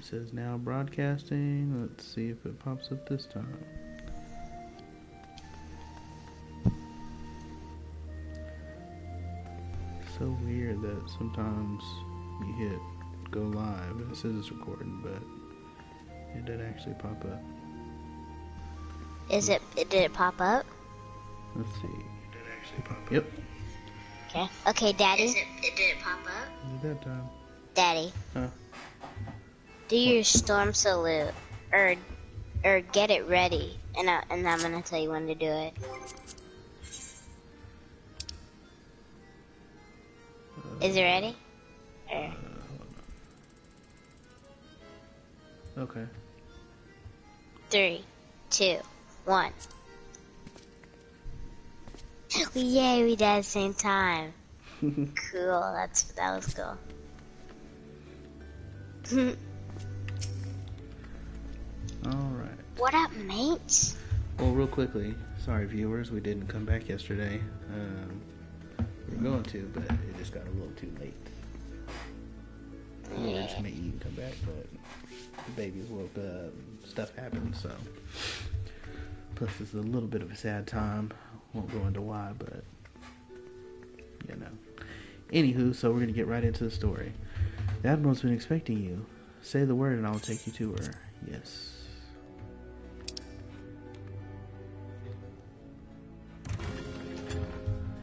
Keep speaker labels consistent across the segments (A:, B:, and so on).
A: It says now broadcasting. Let's see if it pops up this time. So weird that sometimes you hit go live and it says it's recording, but it did actually pop up.
B: Did it pop up?
A: Let's see. It did actually pop up. Yep.
B: Okay. Okay, Daddy. Did it pop up?
A: Did that time.
B: Daddy.
A: Huh?
B: Do your storm salute, or get it ready, and I'm gonna tell you when to do it. Is it ready?
A: Okay.
B: 3, 2, 1. Yay! We did at the same time. Cool. That was cool.
A: Alright.
B: What up, mates?
A: Well, real quickly, sorry viewers, we didn't come back yesterday. We were going to, but it just got a little too late. We were just gonna eat and come back, but the babies woke up and stuff happened, so. Plus, it's a little bit of a sad time. Won't go into why, but, you know. Anywho, so we're gonna get right into the story. The Admiral's been expecting you. Say the word and I'll take you to her. Yes.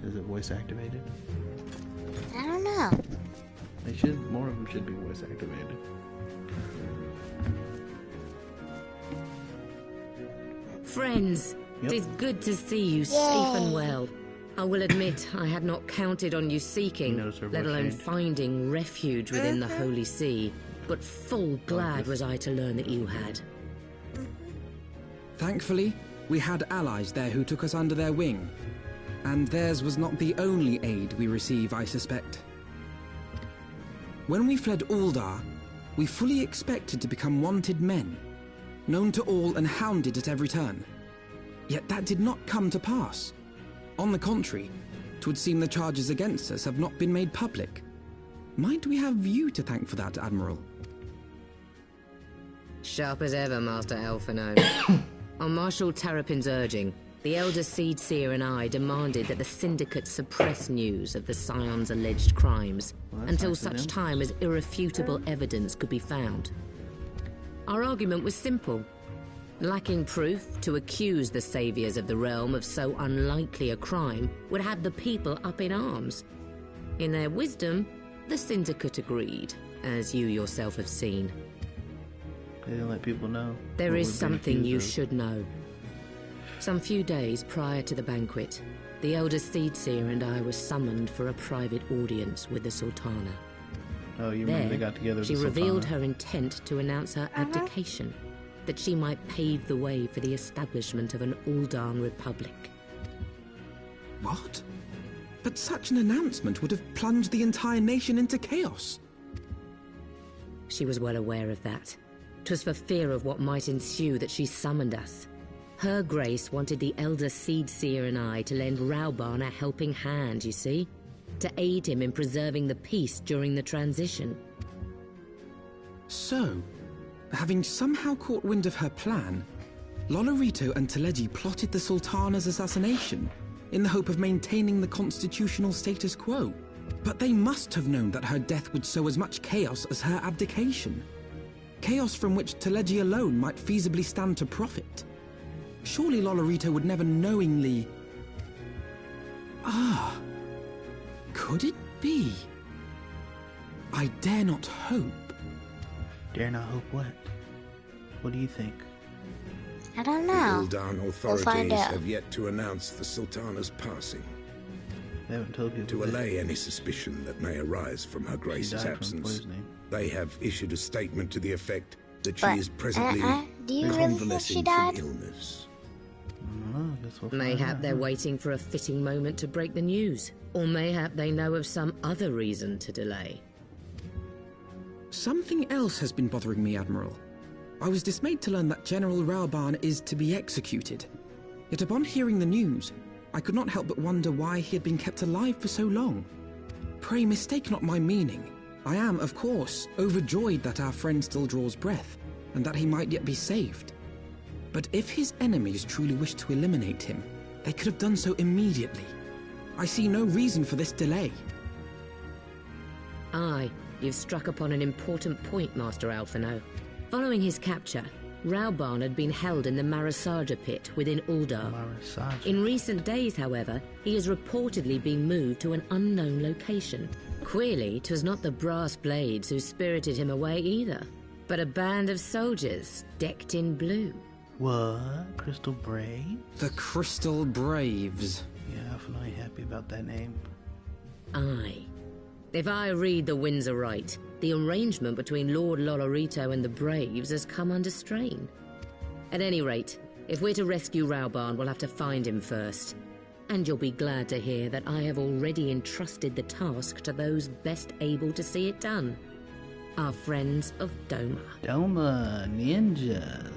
A: Is it voice activated?
B: I don't know.
A: They should. More of them should be voice activated.
C: Friends,
A: Yep.
C: it is good to see you safe and well. I will admit I had not counted on you seeking,
A: notice her
C: let
A: voice
C: alone
A: change?
C: finding refuge within the Holy See, but full glad was I to learn that you had.
D: Thankfully, we had allies there who took us under their wing. And theirs was not the only aid we receive, I suspect. When we fled Uldar, we fully expected to become wanted men, known to all and hounded at every turn. Yet that did not come to pass. On the contrary, 'twould seem the charges against us have not been made public. Might we have you to thank for that, Admiral?
C: Sharp as ever, Master Elfino. On Marshal Terrapin's urging, the Elder Seed Seer and I demanded that the Syndicate suppress news of the Scion's alleged crimes until
A: nice of
C: such
A: them.
C: time as irrefutable evidence could be found. Our argument was simple. Lacking proof to accuse the saviors of the realm of so unlikely a crime would have the people up in arms. In their wisdom, the Syndicate agreed, as you yourself have seen.
A: They didn't let people know.
C: There
A: what
C: is
A: we've been
C: something you
A: accused of.
C: should know. Some few days prior to the banquet, the Elder Seed Seer and I were summoned for a private audience with the Sultana.
A: Oh, you
C: There,
A: remember they got together.
C: she
A: the
C: revealed
A: Sultana?
C: her intent to announce her abdication, that she might pave the way for the establishment of an Uldan Republic.
D: What? But such an announcement would have plunged the entire nation into chaos.
C: She was well aware of that. 'Twas for fear of what might ensue that she summoned us. Her Grace wanted the Elder Seed Seer and I to lend Rauban a helping hand, you see? To aid him in preserving the peace during the transition.
D: So, having somehow caught wind of her plan, Lolorito and Teleji plotted the Sultana's assassination in the hope of maintaining the constitutional status quo. But they must have known that her death would sow as much chaos as her abdication. Chaos from which Teleji alone might feasibly stand to profit. Surely Lolorito would never knowingly... Ah, could it be? I dare not hope.
A: Dare not hope what? What do you think?
B: I don't
E: The
B: know.
E: Uldan
B: We'll
E: authorities
B: find out.
E: have yet to announce the Sultana's passing,
A: They haven't told people
E: to
A: that
E: allay any suspicion that may arise from her
A: she
E: Grace's
A: died from
E: absence.
A: poisoning.
E: They have issued a statement to the effect that she
B: But,
E: is presently
B: do you really think she
E: convalescing
B: died?
E: from illness.
A: I don't know, I guess we'll find
C: Mayhap
A: out,
C: they're
A: huh?
C: waiting for a fitting moment to break the news. Or mayhap they know of some other reason to delay.
D: Something else has been bothering me, Admiral. I was dismayed to learn that General Rauban is to be executed. Yet upon hearing the news, I could not help but wonder why he had been kept alive for so long. Pray mistake not my meaning, I am, of course, overjoyed that our friend still draws breath, and that he might yet be saved. But if his enemies truly wish to eliminate him, they could have done so immediately. I see no reason for this delay.
C: Aye, you've struck upon an important point, Master Alphino. Following his capture, Raoban had been held in the Marasaja pit within Uldar.
A: Marasaja.
C: In recent days, however, he has reportedly been moved to an unknown location. Queerly, 'twas not the brass blades who spirited him away either, but a band of soldiers decked in blue.
A: What? Crystal Brave?
D: The Crystal Braves.
A: Yeah, I'm really happy about that name.
C: Aye. If I read the Windsor right, the arrangement between Lord Lolorito and the Braves has come under strain. At any rate, if we're to rescue Raoban, we'll have to find him first. And you'll be glad to hear that I have already entrusted the task to those best able to see it done. Our friends of Doma.
A: Doma ninjas.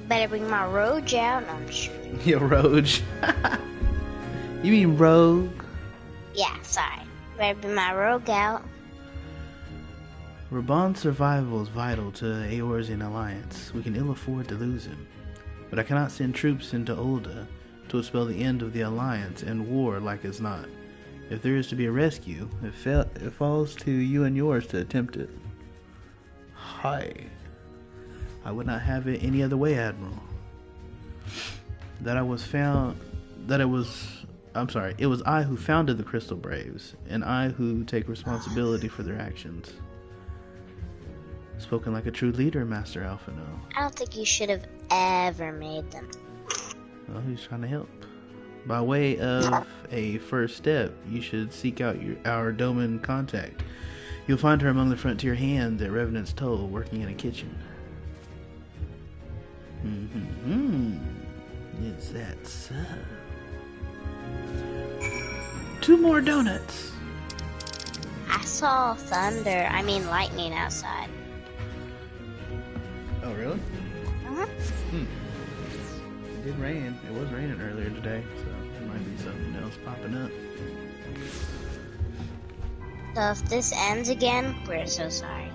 B: Better bring my rogue out. No, I'm just kidding.
A: Yeah, Roge. You mean Rogue?
B: Yeah, sorry. Better bring my rogue out.
A: Raban's survival is vital to the Eorzean alliance. We can ill afford to lose him. But I cannot send troops into Ulda to spell the end of the alliance and war like as not. If there is to be a rescue, it falls to you and yours to attempt it. Hi. I would not have it any other way, Admiral. It was I who founded the Crystal Braves, and I who take responsibility for their actions. Spoken like a true leader, Master Alphino.
B: I don't think you should have ever made them.
A: Well, he's trying to help. By way of a first step, you should seek out our Doman contact. You'll find her among the frontier hands at Revenant's Toll, working in a kitchen. Is that so? 2 more donuts.
B: I saw lightning outside.
A: Oh, really?
B: Uh-huh.
A: It did rain. It was raining earlier today, so there might be something else popping up.
B: So if this ends again, we're so sorry.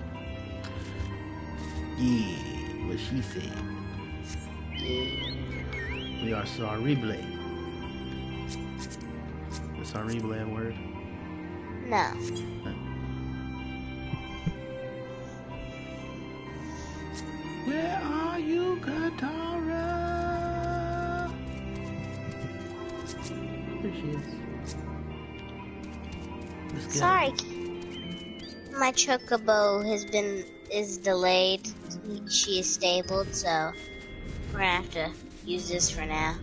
A: Yeah, what she said. We are sorrible. Is sorrible a word?
B: No.
A: Where are you, Katara? There she is. Let's go.
B: Sorry. My chocobo is delayed. She is stabled, so we're gonna have to use this for now.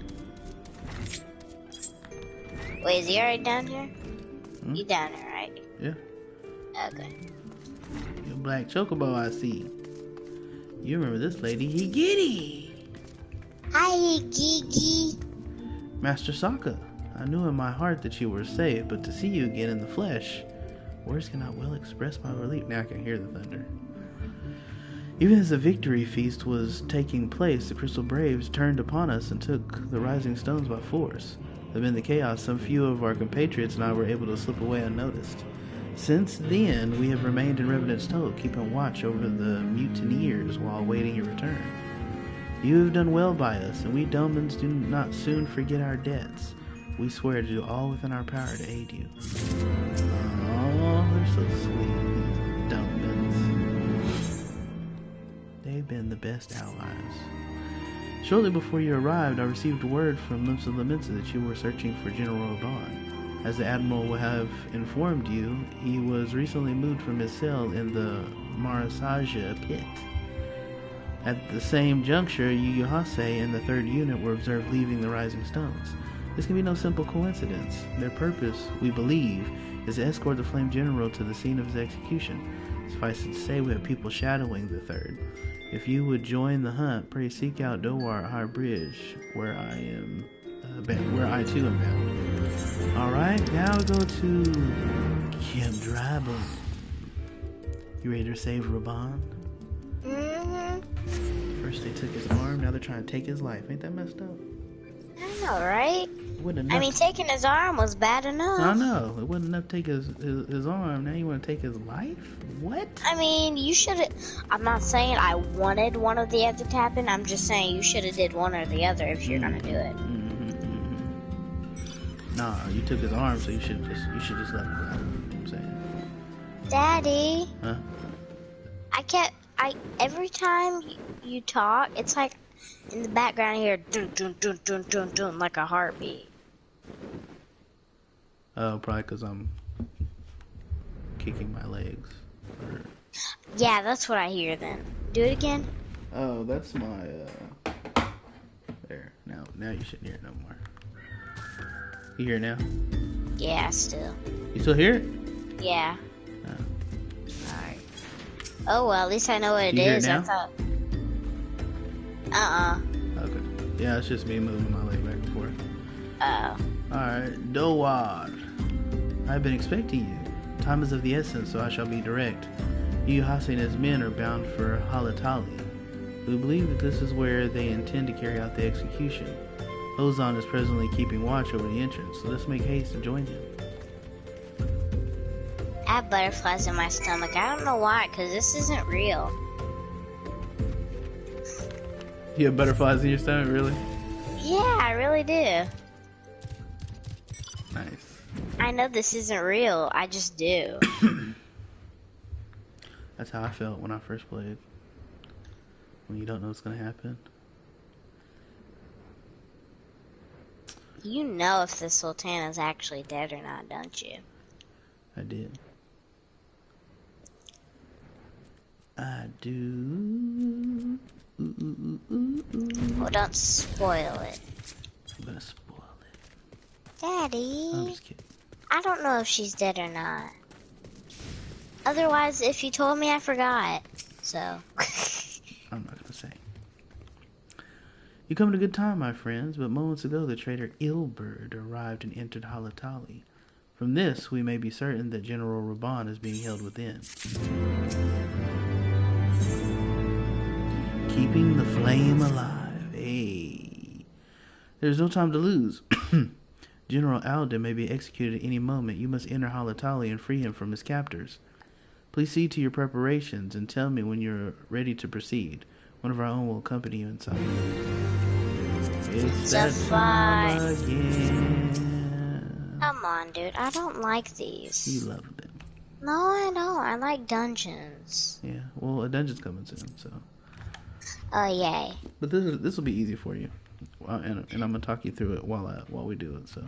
B: Wait, is he already down here? You down here, right?
A: Yeah.
B: Okay.
A: Your black chocobo, I see. You remember this lady, Higiri.
B: Hi, Gigi.
A: Master Sokka, I knew in my heart that you were safe, but to see you again in the flesh, words cannot well express my relief. Now I can hear the thunder. Even as the victory feast was taking place, the Crystal Braves turned upon us and took the Rising Stones by force. Amid the chaos, some few of our compatriots and I were able to slip away unnoticed. Since then, we have remained in Revenant's Toll, keeping watch over the mutineers while awaiting your return. You have done well by us, and we Domans do not soon forget our debts. We swear to do all within our power to aid you. Oh, they're so sweet, Domans. They've been the best allies. Shortly before you arrived, I received word from Limsa Laminsa that you were searching for General Raoban. As the Admiral will have informed you, he was recently moved from his cell in the Marasaja pit. At the same juncture, Yu Yuhase and the 3rd Unit were observed leaving the Rising Stones. This can be no simple coincidence. Their purpose, we believe, is to escort the Flame General to the scene of his execution. Suffice it to say, we have people shadowing the 3rd. If you would join the hunt, pray seek out Dowar High Bridge, where I too am bound. Alright, now we go to Kim Drybone. You ready to save Raoban?
B: Mm-hmm.
A: First they took his arm, now they're trying to take his life. Ain't that messed up?
B: I know, right?
A: Wouldn't
B: I
A: enough
B: mean, taking his arm was bad enough.
A: I know. It wasn't enough to take his arm. Now you want to take his life? What?
B: I mean, you should have. I'm not saying I wanted one or the other to happen. I'm just saying you should have did one or the other if you're gonna do it.
A: Nah, you took his arm, so you should just let him go. You know what I'm saying?
B: Daddy.
A: Huh?
B: Every time you talk, it's like in the background here, dun dun dun dun dun dun, like a heartbeat.
A: Oh, probably because I'm kicking my legs.
B: Yeah, that's what I hear then. Do it again.
A: Oh, that's my, there. Now you shouldn't hear it no more. You hear it now?
B: Yeah, still.
A: You still hear it?
B: Yeah.
A: Oh.
B: Alright. Oh, well, at least I know what it
A: You hear it
B: is.
A: now?
B: I thought.
A: Okay. Yeah, it's just me moving my leg back and forth.
B: Oh.
A: Alright, Dowad. I've been expecting you. Time is of the essence, so I shall be direct. You, Hassan, and his men are bound for Halatali. We believe that this is where they intend to carry out the execution. Ozan is presently keeping watch over the entrance, so let's make haste and join him.
B: I have butterflies in my stomach. I don't know why, because this isn't real.
A: You have butterflies in your stomach, really?
B: Yeah, I really do.
A: Nice.
B: I know this isn't real. I just do.
A: That's how I felt when I first played. When you don't know what's going to happen.
B: You know if the Sultan is actually dead or not, don't you?
A: I did. I do.
B: Well, don't spoil it.
A: I'm going to spoil it.
B: Daddy.
A: I'm just kidding.
B: I don't know if she's dead or not. Otherwise, if you told me, I forgot. So.
A: I'm not going to say. You come at a good time, my friends, but moments ago the traitor Ilberd arrived and entered Halatali. From this, we may be certain that General Raban is being held within. Keeping the flame alive. Hey. There's no time to lose. General Alden may be executed at any moment. You must enter Halatali and free him from his captors. Please see to your preparations and tell me when you're ready to proceed. One of our own will accompany you inside. It's that time again.
B: Come on, dude. I don't like these.
A: You love them.
B: No, I don't. I like dungeons.
A: Yeah, well, a dungeon's coming soon, so.
B: Oh, yay.
A: But this will be easy for you, and I'm gonna talk you through it while we do it. So.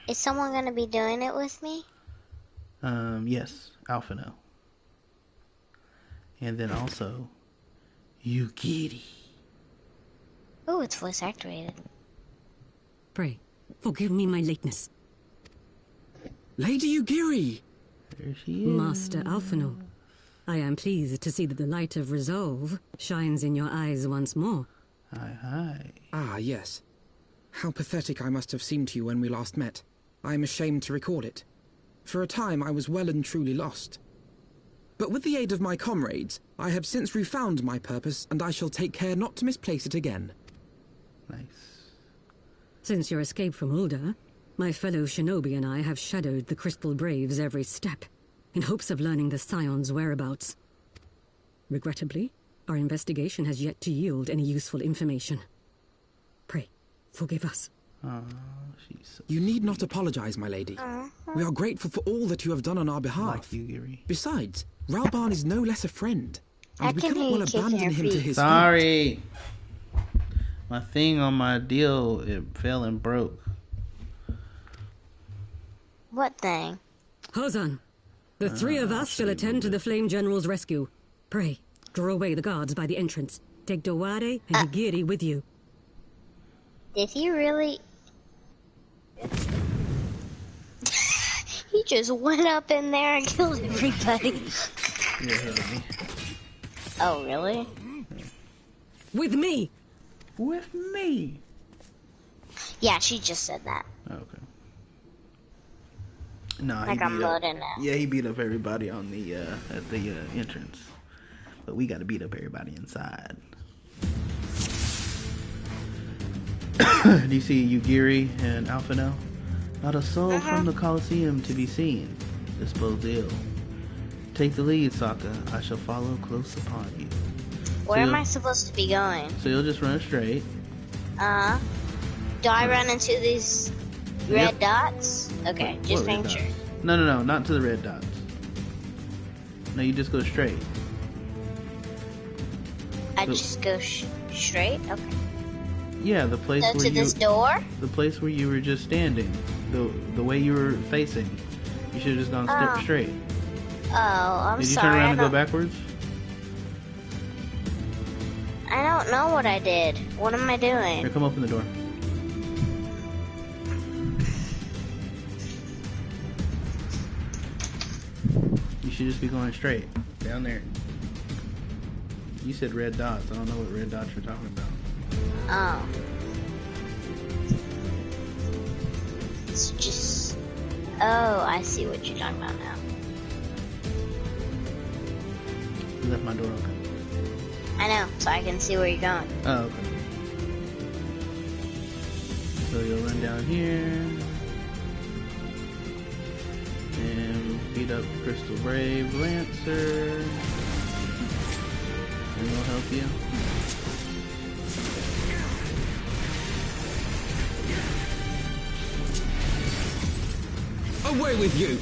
B: Is someone gonna be doing it with me?
A: Yes, Alphino. And then also, Yugiri.
B: Oh, it's voice activated.
F: Pray, forgive me my lateness.
D: Lady Yugiri!
A: There she is.
F: Master Alphino, I am pleased to see that the light of resolve shines in your eyes once more.
A: Hi.
D: Ah, yes. How pathetic I must have seemed to you when we last met. I am ashamed to record it. For a time I was well and truly lost. But with the aid of my comrades, I have since refound my purpose, and I shall take care not to misplace it again.
A: Nice.
F: Since your escape from Ulda, my fellow shinobi and I have shadowed the Crystal Braves every step, in hopes of learning the Scion's whereabouts. Regrettably, our investigation has yet to yield any useful information. Pray, forgive us.
A: Oh, she's so
D: You need not apologize, my lady. We are grateful for all that you have done on our behalf.
A: like Yugiri.
D: Besides, Ralban is no less a friend,
B: I
D: and we
B: can
D: cannot
B: hear
D: well
B: you kicking
D: abandon
B: your
D: him to
B: feet.
D: his fate.
A: Sorry. My thing on my deal, it fell and broke.
B: What thing?
F: Hozan, the three of us shall attend to the Flame General's rescue. Pray, draw away the guards by the entrance. Take Dowade and Higiri with you.
B: Did he really? He just went up in there and killed everybody.
A: Yeah.
B: Oh, really?
F: With me!
A: With me.
B: Yeah, she just said that.
A: Okay. No,
B: Like I'm loading now.
A: Yeah, he beat up everybody on the at the entrance, but we got to beat up everybody inside. Do you see Yugiri and Alphino? Not a soul from the Colosseum to be seen. Dispose ill. Take the lead, Sokka. I shall follow close upon you.
B: Where am I supposed to be going?
A: So you'll just run straight.
B: Do I run into these red dots? Okay, just making sure.
A: No, not to the red dots. No, you just go straight.
B: I just go straight? Okay.
A: Yeah, the place
B: So
A: where
B: to this door?
A: The place where you were just standing. The way you were facing. You should have just gone step straight.
B: Oh, I'm sorry.
A: Did you turn around and go backwards?
B: I don't know what I did. What am I doing?
A: Here, come open the door. You should just be going straight. Down there. You said red dots. I don't know what red dots you're talking about.
B: Oh. It's just... Oh, I see what you're talking about now.
A: You left my door open.
B: I know, so I can see where you're going.
A: Oh, okay. So you'll run down here. And beat up Crystal Brave Lancer. And we'll help you.
D: Away with you!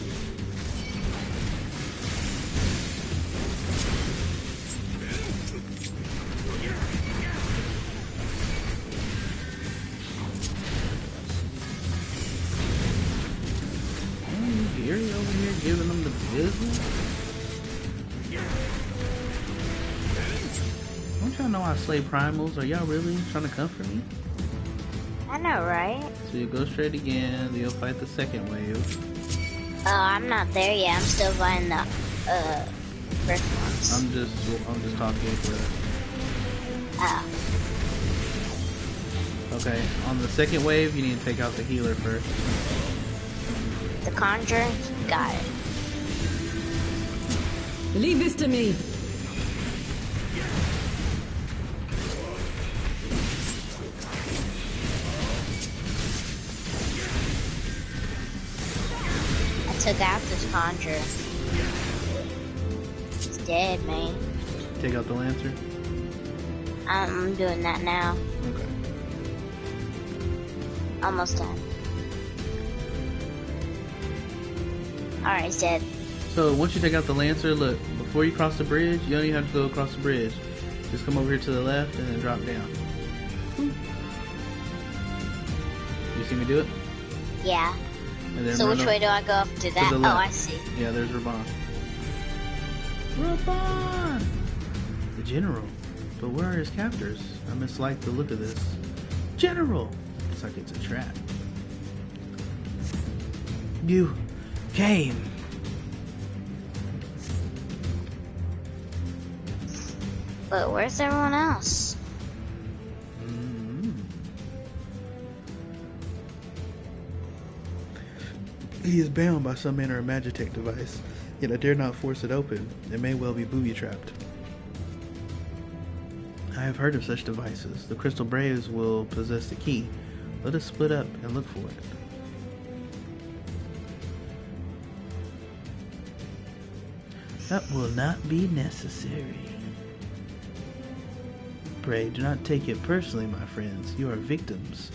A: Gary over here giving them the business? Don't y'all know I slay primals? Are y'all really trying to come for me?
B: I know, right?
A: So you go straight again, you'll fight the second wave.
B: Oh, I'm not there yet. I'm still buying the first ones.
A: I'm just talking with.
B: Oh.
A: Okay, on the second wave, you need to take out the healer first.
B: The Conjurer? Got it.
F: Leave this to me.
B: I took out this Conjurer. He's dead, man.
A: Take out the Lancer?
B: I'm doing that now.
A: Okay.
B: Almost done. Alright, he's dead.
A: So once you take out the Lancer, look, before you cross the bridge, you don't even have to go across the bridge. Just come over here to the left and then drop down. You see me do it?
B: Yeah.
A: And then
B: So
A: run
B: which
A: up
B: way do I go after that?
A: the
B: Oh,
A: left.
B: I see.
A: Yeah, there's Raban. Raban! The General. But where are his captors? I mislike the look of this. General! Looks like it's a trap. You came.
B: But where's everyone else?
A: He is bound by some manner of Magitech device, yet I dare not force it open. It may well be booby-trapped. I have heard of such devices. The Crystal Braves will possess the key. Let us split up and look for it. That will not be necessary. Pray, do not take it personally, my friends. You are victims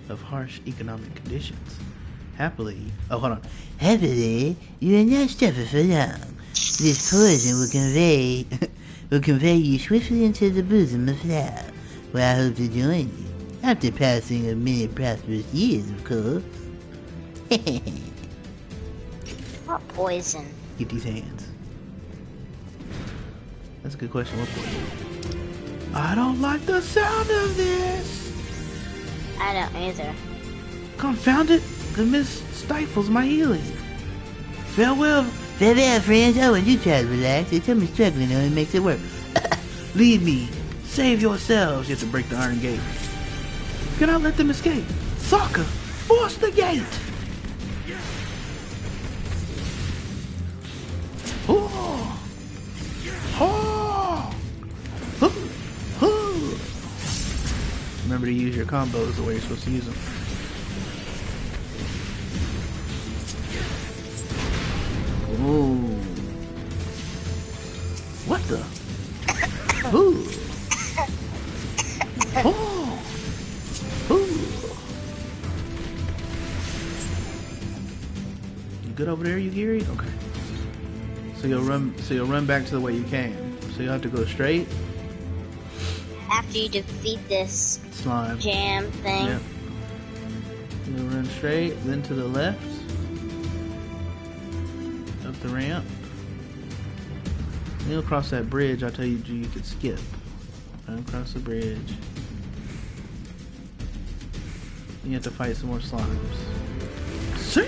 A: of harsh economic conditions. Happily, you will not suffer for long. This poison will convey you swiftly into the bosom of love, where I hope to join you, after passing of many prosperous years, of course.
B: What poison?
A: Get these hands. That's a good question. What poison? I don't like the sound of this.
B: I don't either.
A: Confound it! The mist stifles my healing. Farewell, friends. Oh, and you try to relax. It's me struggling and it makes it work. Leave me. Save yourselves. You have to break the iron gate. You cannot let them escape. Sokka, force the gate. Oh. Oh. Remember remember to use your combos the way you're supposed to use them. Ooh. What the? Ooh. Oh. Ooh. You good over there, you Geary? Okay. So you'll run back to the way you came. So you'll have to go straight.
B: After you defeat this
A: slime
B: jam thing.
A: Yep. You'll run straight, then to the left. Up the ramp. Then you'll cross that bridge. I tell you could skip. Run across the bridge. You have to fight some more slimes. See?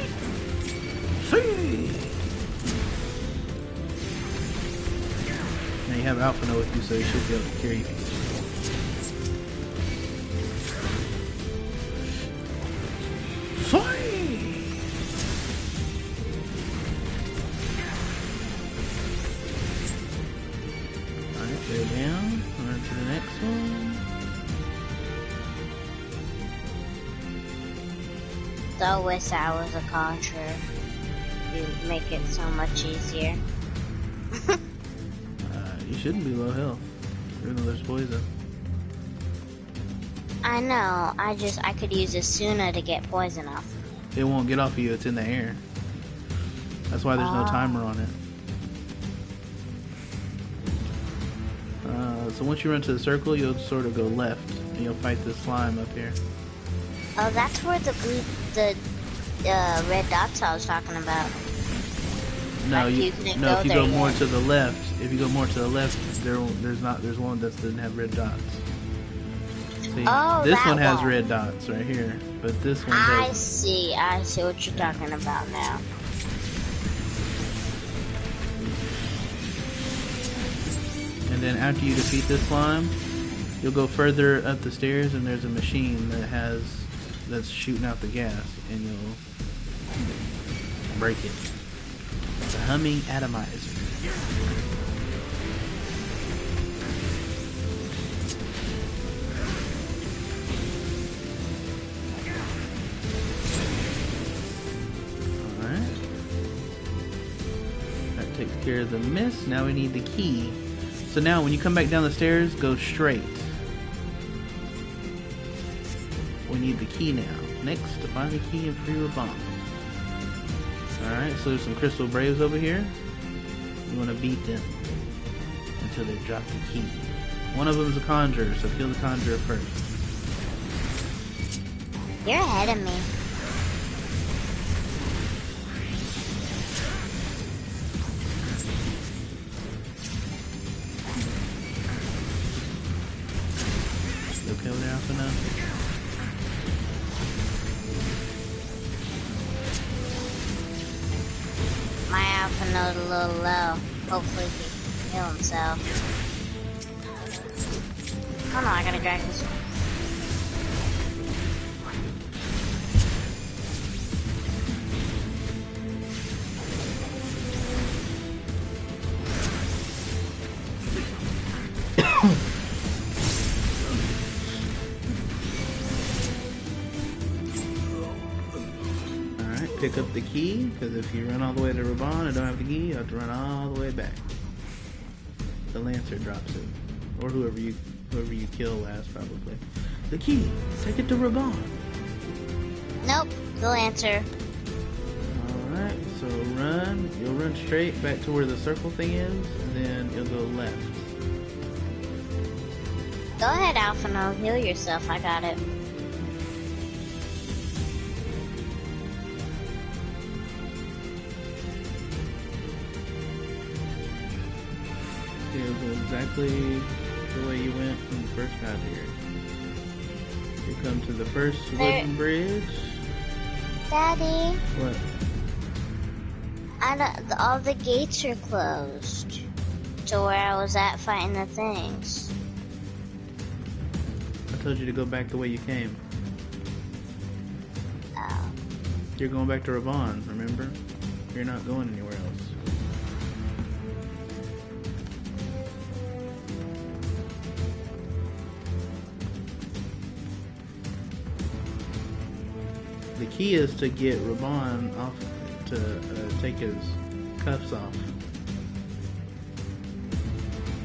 A: Now you have Alphino with you, so you should be able to carry you. Alright, go down. Run to the next one.
B: So I wish I was a conjurer. It'd make it so much easier.
A: You shouldn't be low health, even though there's poison.
B: I know. I could use Asuna to get poison off.
A: It won't get off of you. It's in the air. That's why there's no timer on it. So once you run to the circle, you'll sort of go left, and you'll fight this slime up here.
B: Oh, that's where the red dots I was talking about.
A: No,
B: like
A: if you go more to the left, there's one that doesn't have red dots. See, this one has red dots right here, but this one doesn't.
B: I see what you're talking about now.
A: And then after you defeat this slime, you'll go further up the stairs, and there's a machine that's shooting out the gas, and you'll break it. The humming atomizer. Alright. That takes care of the mist. Now we need the key. So now when you come back down the stairs, go straight. We need the key now. Next, to find the key and free Raban. Alright, so there's some crystal braves over here. You want to beat them until they drop the key. One of them is a conjurer, so kill the conjurer first.
B: You're ahead of me.
A: You okay with that for now?
B: My Alphino's a little low. Hopefully he can heal himself. Oh no, I gotta drag this one.
A: Pick up the key, because if you run all the way to Raban and don't have the key, you have to run all the way back. The Lancer drops it, or whoever you kill last, probably. The key, take it to Raban.
B: Nope, the Lancer.
A: Alright, so you'll run straight back to where the circle thing is, and then you'll go left.
B: Go ahead, Alphino, heal yourself, I got it.
A: You'll go exactly the way you went when you first got here. You come to the first wooden bridge.
B: Daddy.
A: What?
B: All the gates are closed. To where I was at fighting the things.
A: I told you to go back the way you came.
B: Oh.
A: You're going back to Raban, remember? You're not going anywhere else. key is to get Raban off, to take his cuffs off,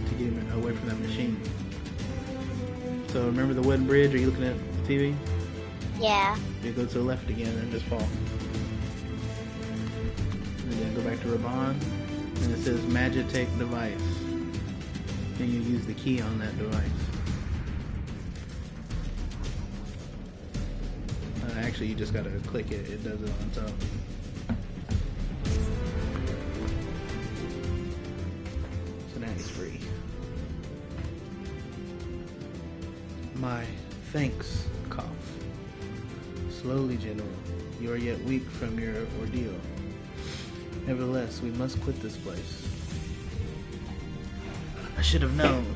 A: to get him away from that machine. So remember the wooden bridge? Are you looking at the TV?
B: Yeah.
A: You go to the left again and just fall. And then go back to Raban, and it says Magitech device. Then you use the key on that device. Actually, you just gotta click it. It does it on its own. So now he's free. My thanks, cough. Slowly, General. You are yet weak from your ordeal. Nevertheless, we must quit this place. I should have known.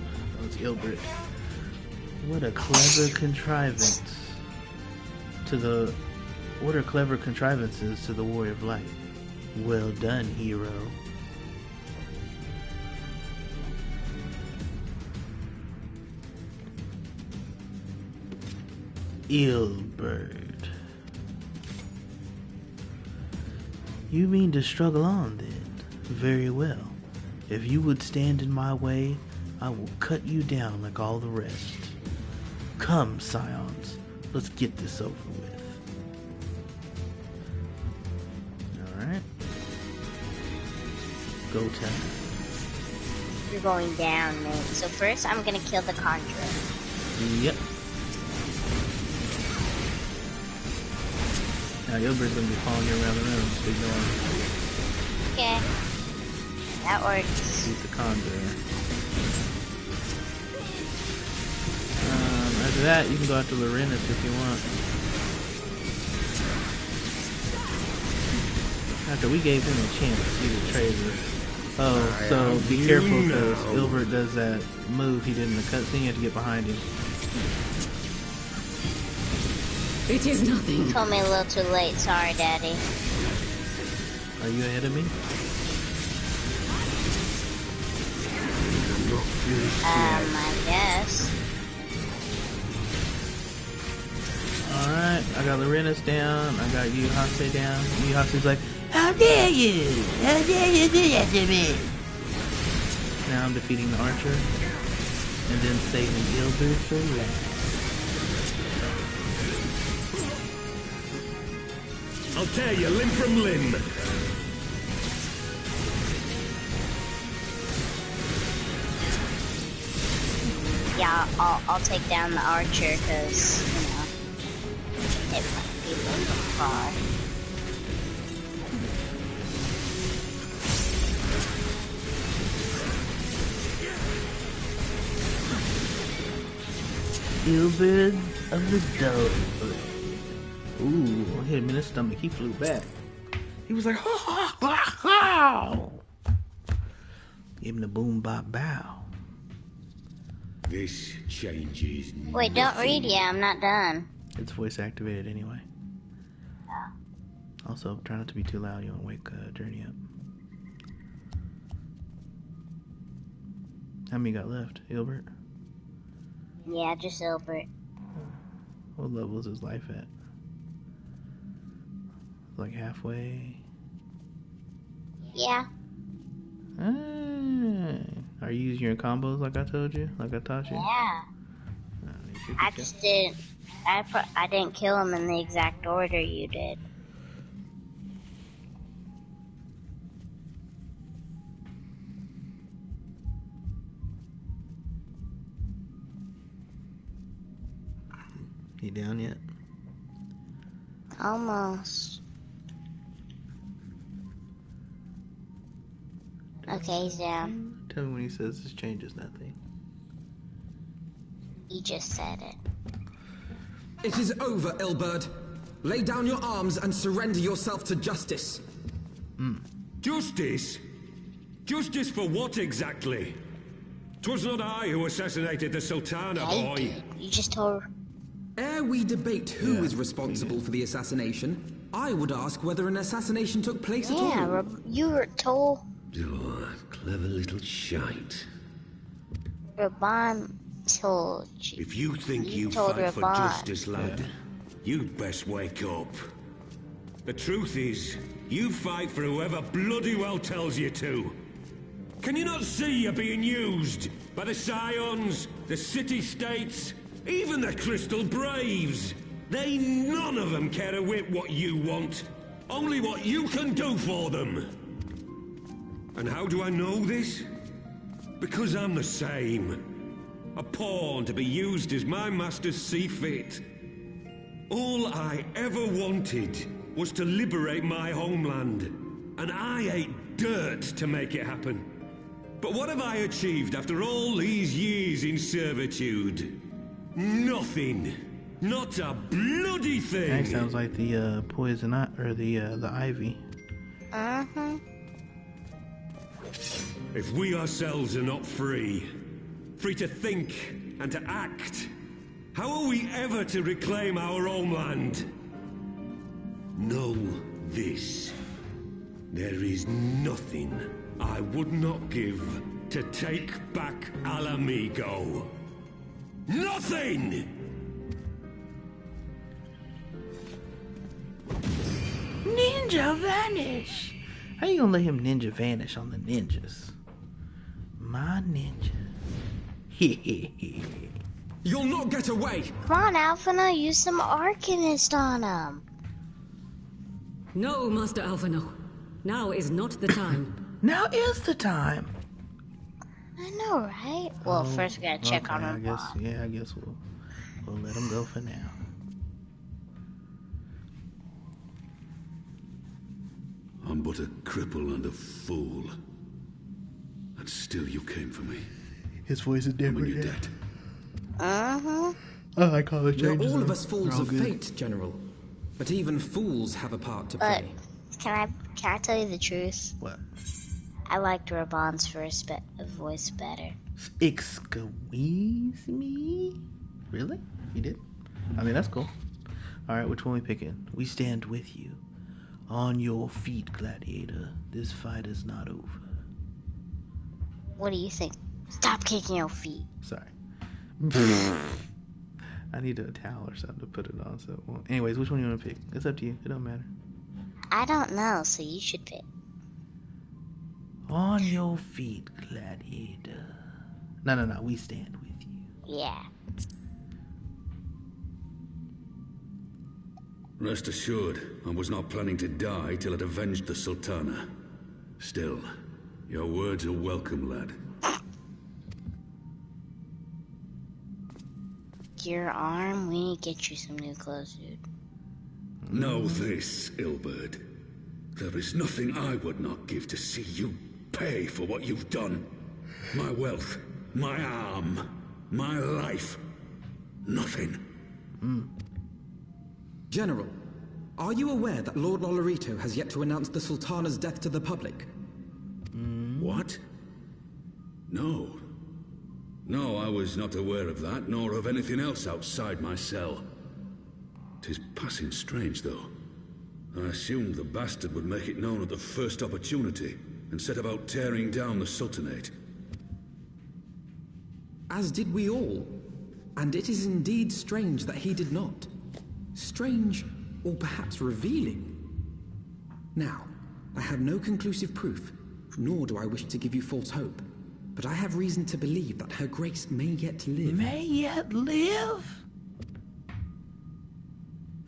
A: Oh, it's Ilbert. What a clever contrivance. What are clever contrivances to the Warrior of Light? Well done, hero. Ilbert. You mean to struggle on, then? Very well. If you would stand in my way, I will cut you down like all the rest. Come, Scions. Let's get this over with. Alright. Go time.
B: You're going down, mate. So first, I'm gonna kill the Conjurer.
A: Yep. Now Ilbert's gonna be following you around the room, so ignore him.
B: Okay. That works.
A: Shoot the Conjurer. After that, you can go after Lorenus if you want. After we gave him a chance, he's a traitor. Oh, so be careful because Ilbert does that move he did in the cutscene. You have to get behind him.
F: It is nothing.
B: You told me a little too late. Sorry, Daddy.
A: Are you ahead of me?
B: I guess.
A: Alright, I got Lorenus down, I got Yuhase down. Yuhase's like, how dare you? How dare you do that to me? Now I'm defeating the archer, and then saving Ilbert for last.
E: I'll tear you limb from limb.
B: Yeah, I'll take down the archer because, you know, it might be a little far.
A: Ilbert of the Dove. Ooh, I hit him in the stomach. He flew back. He was like, ha ha ha ha. Gave him the boom bop bow.
E: This changes.
B: Wait, don't read yet. I'm not done.
A: It's voice activated anyway. Also, try not to be too loud. You won't wake Journey up. How many got left, Ilbert?
B: Yeah, just Ilbert.
A: What level is his life at? Like halfway?
B: Yeah.
A: Are you using your combos like I told you? Like I taught you?
B: Yeah. I just didn't. I didn't kill him in the exact order you did.
A: You down yet?
B: Almost. Okay, he's down.
A: Tell me when he says this changes nothing.
B: He just said it.
D: It is over, Ilbert. Lay down your arms and surrender yourself to justice.
E: Justice? Justice for what exactly? 'Twas not I who assassinated the Sultana,
B: Yeah, you
E: boy.
B: did. You just told.
D: Ere we debate who is responsible for the assassination, I would ask whether an assassination took place at all.
B: Yeah, you were told.
E: Oh, clever little shite.
B: Raban told you.
E: If you think you
B: told
E: fight for
B: Raban.
E: justice, lad, you'd best wake up. The truth is, you fight for whoever bloody well tells you to. Can you not see you're being used? By the Scions, the City-States, even the Crystal Braves? They none of them care a whit what you want. Only what you can do for them. And how do I know this? Because I'm the same. A pawn to be used as my masters see fit. All I ever wanted was to liberate my homeland. And I ate dirt to make it happen. But what have I achieved after all these years in servitude? Nothing. Not a bloody thing.
A: That sounds like the poison or the ivy.
E: If we ourselves are not free to think and to act, how are we ever to reclaim our homeland? Know this. There is nothing I would not give to take back Alamigo. Nothing!
A: Ninja vanish! How you gonna let him ninja vanish on the ninjas? My ninja.
D: You'll not get away!
B: Come on, Alphina, use some Arcanist on him.
F: No, Master Alphino. Now is not the time.
A: Now is the time.
B: I know, right? Well, first we gotta check on him.
A: I guess we'll let him go for now.
G: I'm but a cripple and a fool. And still you came for me.
A: His voice is different.
G: When you're dead.
A: I like all the
D: We're
A: changes.
D: all of us fools of
A: good.
D: fate, General. But even fools have a part to
B: But
D: play.
B: can I tell you the truth?
A: What?
B: I liked Raban's first voice better.
A: Excuse me? Really? You did? I mean, that's cool. Alright, which one we picking? We stand with you. On your feet, gladiator. This fight is not over.
B: What do you think? Stop kicking your feet.
A: Sorry. I need a towel or something to put it on. So, well, anyways, which one you want to pick? It's up to you. It don't matter.
B: I don't know, so you should pick.
A: On your feet, gladiator. No. We stand with you.
B: Yeah.
G: Rest assured, I was not planning to die till I'd avenged the Sultana. Still, your words are welcome, lad.
B: Your arm, we need to get you some new clothes, dude.
G: Know this, Ilberd. There is nothing I would not give to see you pay for what you've done. My wealth, my arm, my life. Nothing.
D: General, are you aware that Lord Lolorito has yet to announce the Sultana's death to the public?
G: What? No. No, I was not aware of that, nor of anything else outside my cell. 'Tis passing strange, though. I assumed the bastard would make it known at the first opportunity, and set about tearing down the Sultanate.
D: As did we all. And it is indeed strange that he did not. Strange, or perhaps revealing. Now, I have no conclusive proof, nor do I wish to give you false hope. But I have reason to believe that Her Grace may yet live.
A: May yet live?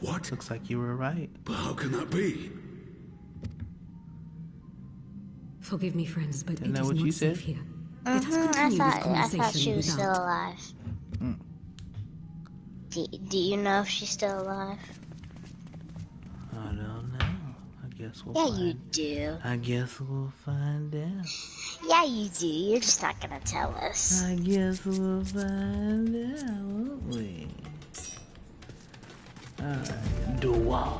G: What?
A: Looks like you were right.
G: But how can that be?
F: Forgive me, friends, but
A: Isn't
F: it
A: that
F: is
A: what
F: not
A: you
F: safe
A: said?
F: here.
B: I
F: Let us continue this
B: thought
F: conversation
B: she was still
F: without.
B: alive. Do you know if she's still alive?
A: I don't know. I guess we'll
B: Yeah,
A: find.
B: you do.
A: I guess we'll find out.
B: Yeah, you do. You're just not gonna tell us.
A: I guess we'll find out, won't we? Alright, Dua.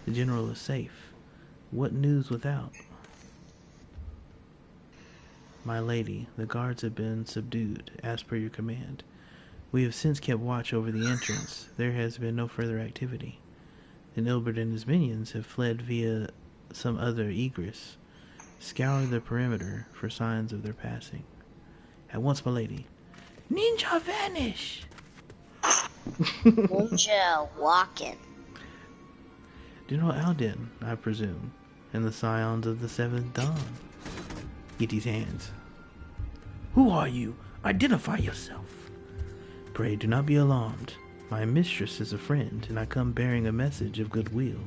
A: The general is safe. What news without? My lady, the guards have been subdued, as per your command. We have since kept watch over the entrance. There has been no further activity. Then Ilbert and his minions have fled via some other egress. Scour the perimeter for signs of their passing. At once, my lady. Ninja vanish!
B: Ninja walking.
A: General Alden, I presume, and the scions of the Seventh Dawn. Get these hands. Who are you? Identify yourself. Pray do not be alarmed. My mistress is a friend, and I come bearing a message of goodwill.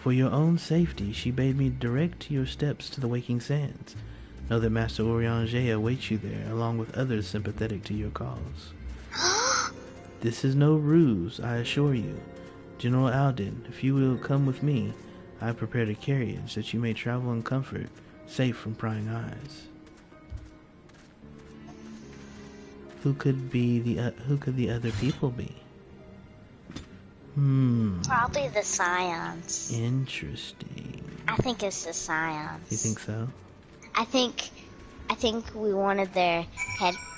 A: For your own safety, she bade me direct your steps to the Waking Sands. Know that Master Urianger awaits you there, along with others sympathetic to your cause. This is no ruse, I assure you. General Alden, if you will come with me, I have prepared a carriage that you may travel in comfort, safe from prying eyes. Who could the other people be?
B: Probably the Scions.
A: Interesting.
B: I think it's the Scions.
A: You think so?
B: I think we wanted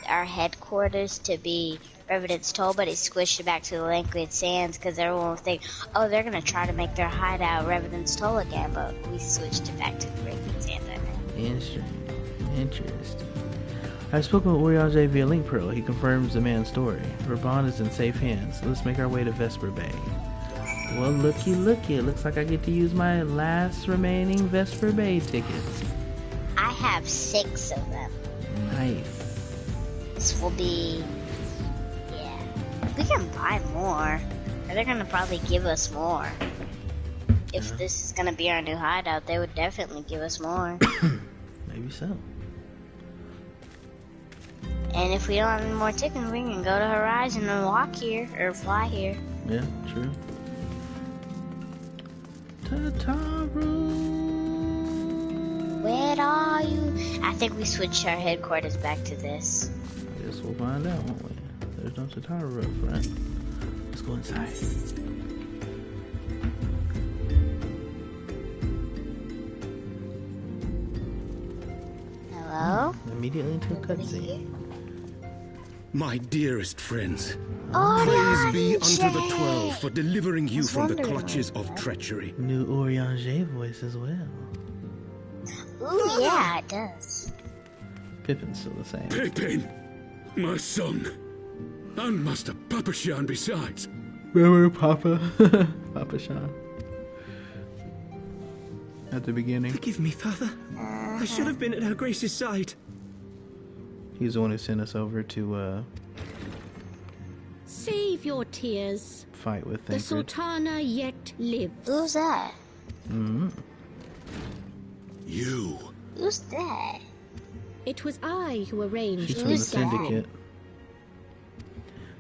B: our headquarters to be Revenant's Toll, but he squished it back to the Liquid Sands because everyone would think, oh, they're gonna try to make their hideout Revenant's Toll again, but we switched it back to the Liquid Sands, I think.
A: Interesting. I've spoken with Urianger via Link Pearl. He confirms the man's story. Raban is in safe hands. Let's make our way to Vesper Bay. Well, looky. It looks like I get to use my last remaining Vesper Bay tickets.
B: I have 6 of them.
A: Nice.
B: This will be... yeah. We can buy more. They're gonna probably give us more. If this is gonna be our new hideout, they would definitely give us more.
A: Maybe so.
B: And if we don't have any more tickets, we can go to Horizon and walk here, or fly here.
A: Yeah, true. Tataru!
B: Where are you? I think we switched our headquarters back to this.
A: Guess we'll find out, won't we? There's no Tataru up front. Let's go inside.
B: Hello?
A: Immediately into a cutscene.
G: My dearest friends,
B: Oh,
G: praise be unto the 12 for delivering you from the clutches of treachery.
A: New Urianger voice as well.
B: Ooh, yeah, it does.
A: Pippin's still the same.
G: Pippin, my son, and Master Papashan besides.
A: Remember Papa? Papa Sean. At the beginning.
D: Forgive me, Father. I should have been at Her Grace's side.
A: He's the one who sent us over to
H: Save your tears.
A: fight with
H: The
A: Thancred.
H: Sultana yet lives.
B: Who's that?
G: You.
B: Who's that?
H: It was I who arranged
A: She's from the
H: this gathering.
A: Syndicate.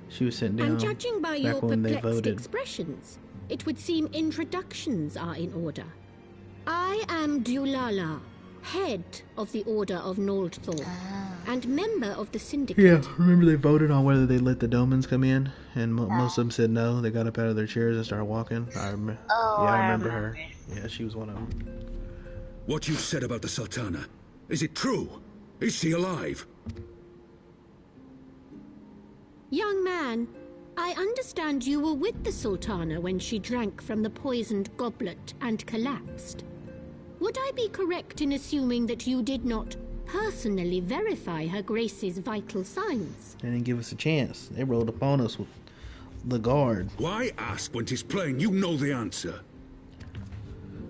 A: She was sent down
H: And judging by your
A: back when they
H: perplexed
A: voted.
H: expressions, it would seem introductions are in order. I am Dulala, head of the Order of Noldthor, and member of the Syndicate.
A: Yeah, remember they voted on whether they let the Domans come in, and most of them said no. They got up out of their chairs and started walking. I remember.
B: Oh,
A: yeah, I
B: I
A: remember her.
B: remember.
A: Yeah, she was one of them.
G: What you said about the Sultana, is it true? Is she alive?
H: Young man, I understand you were with the Sultana when she drank from the poisoned goblet and collapsed. Would I be correct in assuming that you did not personally verify Her Grace's vital signs?
A: They didn't give us a chance. They rolled upon us with the guard.
G: Why ask when 'tis plain you know the answer?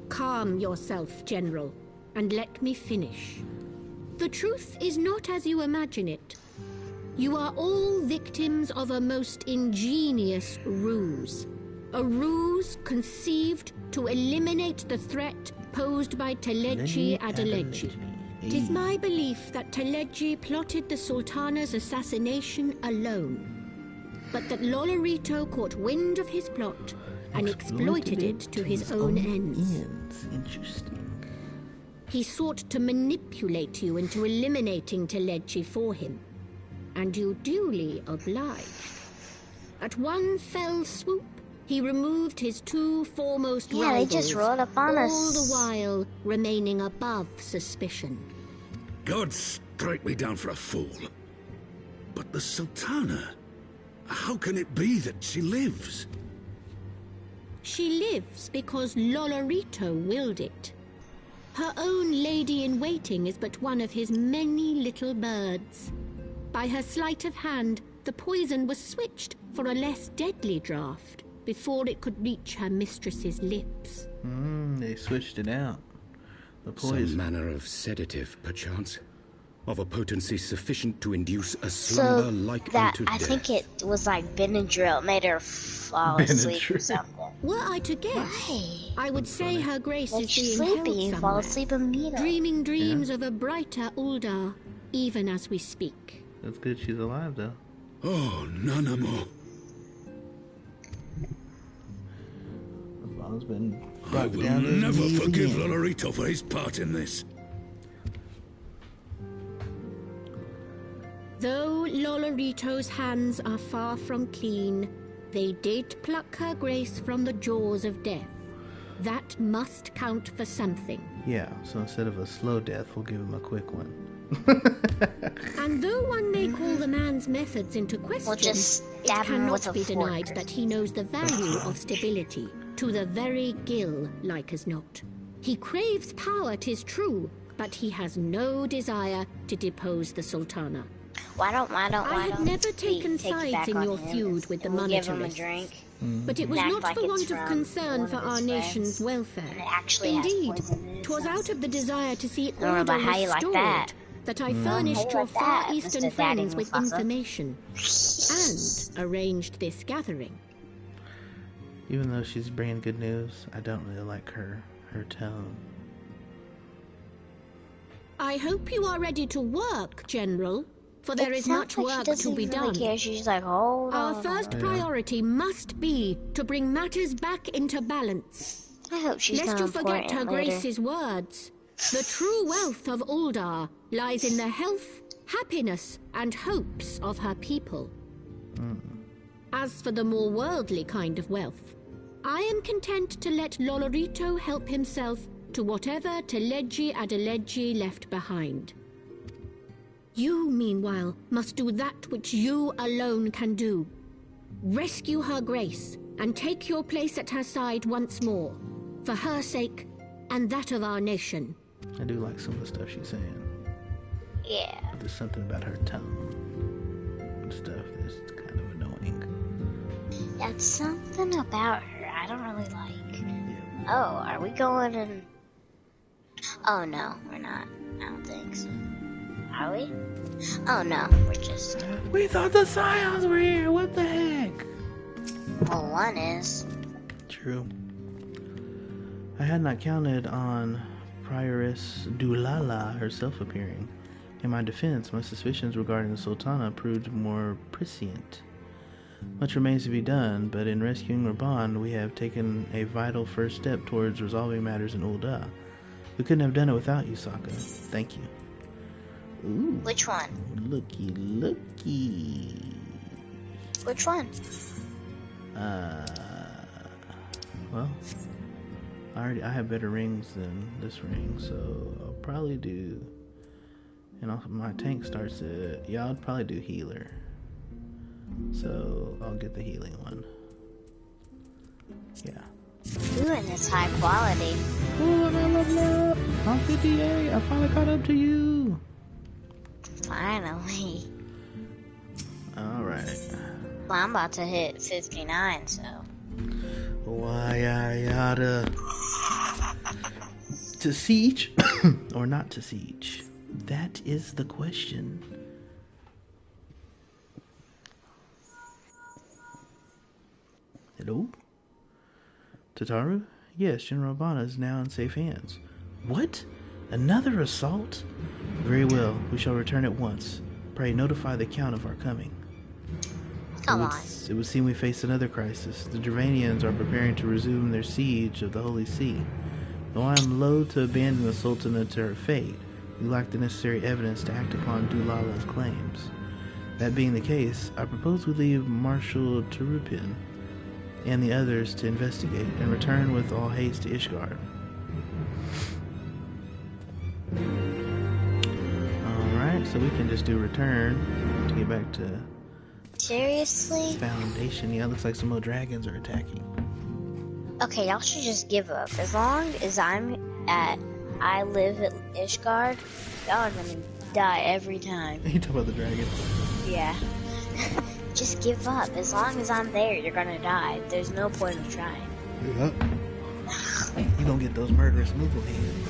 H: Calm yourself, General, and let me finish. The truth is not as you imagine it. You are all victims of a most ingenious ruse. A ruse conceived to eliminate the threat posed by Teleji Adeleji. It is my belief that Teleji plotted the Sultana's assassination alone, but that Lolorito caught wind of his plot and exploited it to his own ends.
A: Interesting.
H: He sought to manipulate you into eliminating Teleji for him, and you duly obliged. At one fell swoop, he removed his 2 foremost
B: Yeah,
H: rivals,
B: they just rolled up on
H: all
B: us.
H: the while remaining above suspicion.
G: God strike me down for a fool. But the Sultana, how can it be that she lives?
H: She lives because Lolorito willed it. Her own lady-in-waiting is but one of his many little birds. by her sleight of hand, the poison was switched for a less deadly draught before it could reach her mistress's lips.
A: They switched it out. The poison.
G: Some manner of sedative, perchance. Of a potency sufficient to induce a slumber like unto death.
B: I think it was like Benadryl. It made her fall asleep or something.
H: Were I to guess,
B: Right.
H: I would say her grace
B: When
H: is
B: she's
H: being
B: sleepy, you
H: held
B: fall
H: somewhere,
B: asleep immediately.
H: dreaming dreams of a brighter Uldar, even as we speak.
A: That's good she's alive, though.
G: Oh, Nanamo.
A: The bond's been
G: I
A: brought
G: will
A: down to his
G: never
A: knees
G: forgive
A: again.
G: Lolorito for his part in this.
H: Though Lolorito's hands are far from clean, they did pluck her grace from the jaws of death. That must count for something.
A: Yeah, so instead of a slow death, we'll give him a quick one.
H: And though one may call the man's methods into question,
B: We'll just
H: it
B: stab him with
H: cannot
B: a
H: be
B: fork.
H: denied that he knows the value of stability, to the very gill, like as not. He craves power, 'tis true, but he has no desire to depose the Sultana.
B: Why don't
H: I had never
B: we
H: taken
B: take it
H: sides
B: back
H: in
B: on
H: your
B: him
H: feud with the
B: and we'll give him a
H: monetarists.
B: drink.
H: But it was
B: Act
H: not
B: like
H: for
B: it's
H: want of
B: from
H: concern
B: one
H: for
B: of
H: our
B: his
H: nation's
B: friends,
H: welfare.
B: and it actually has
H: Indeed,
B: poison in it,
H: 'twas
B: so-
H: out of the desire to see
B: don't know
H: order
B: about how you like
H: restored
B: that.
H: I furnished
B: How you
H: your
B: like
H: Far
B: that,
H: Eastern
B: Mr. Daddy
H: friends with
B: Mufasa?
H: information and arranged this gathering.
A: Even though she's bringing good news, I don't really like her tone.
H: I hope you are ready to work, General, for there
B: It
H: is
B: sounds
H: much
B: like she
H: work
B: doesn't
H: to be
B: really
H: done.
B: care. She's like, hold
H: Our
B: on.
H: first
A: Yeah.
H: priority must be to bring matters back into balance.
B: I hope she's
H: Lest
B: not
H: you forget
B: important
H: her
B: later.
H: Grace's words. The true wealth of Uldar lies in the health, happiness, and hopes of her people. As for the more worldly kind of wealth, I am content to let Lolorito help himself to whatever Teleji Adeleji left behind. You, meanwhile, must do that which you alone can do. Rescue her Grace and take your place at her side once more, for her sake and that of our nation.
A: I do like some of the stuff she's saying.
B: Yeah.
A: But there's something about her tone and stuff that's kind of annoying.
B: That's something about her I don't really like.
A: Yeah.
B: Oh, are we going in... Oh, no, we're not. I don't think so. Are we? Oh, no, we're just...
A: We thought the Scions were here! What the heck?
B: Well, one is.
A: True. I had not counted on Prioress Dulala herself appearing. In my defense, my suspicions regarding the Sultana proved more prescient. Much remains to be done, but in rescuing Raban, we have taken a vital first step towards resolving matters in Ul'dah. We couldn't have done it without you, Sokka. Thank you. Ooh.
B: Which one?
A: Looky, looky.
B: Which one?
A: Well, I have better rings than this ring, so I'll probably do, and also my tank starts at, yeah, I'll probably do healer, so I'll get the healing one. Yeah.
B: Ooh, and it's high quality.
A: Ooh, and I leveled up! I'm 58! I finally caught up to you!
B: Finally.
A: Alright.
B: Well, I'm about to hit 59, so...
A: Why I oughta to siege or not to siege? That is the question. Hello? Tataru? Yes, General Abana is now in safe hands. What? Another assault? Very well, we shall return at once. Pray notify the Count of our coming.
B: Come on.
A: It would seem we face another crisis. The Dravanians are preparing to resume their siege of the Holy See. Though I am loath to abandon the Sultana to her fate, we lack the necessary evidence to act upon Dulala's claims. That being the case, I propose we leave Marshal Turupin and the others to investigate and return with all haste to Ishgard. Alright, so we can just do return to get back to
B: Seriously?
A: Foundation. Yeah, it looks like some more dragons are attacking.
B: Okay, y'all should just give up. As long as I live at Ishgard, y'all are gonna die every time.
A: You talk about the dragon.
B: Yeah. Just give up. As long as I'm there, you're gonna die. There's no point of trying.
A: Yep. You don't get those murderous Moogle hands.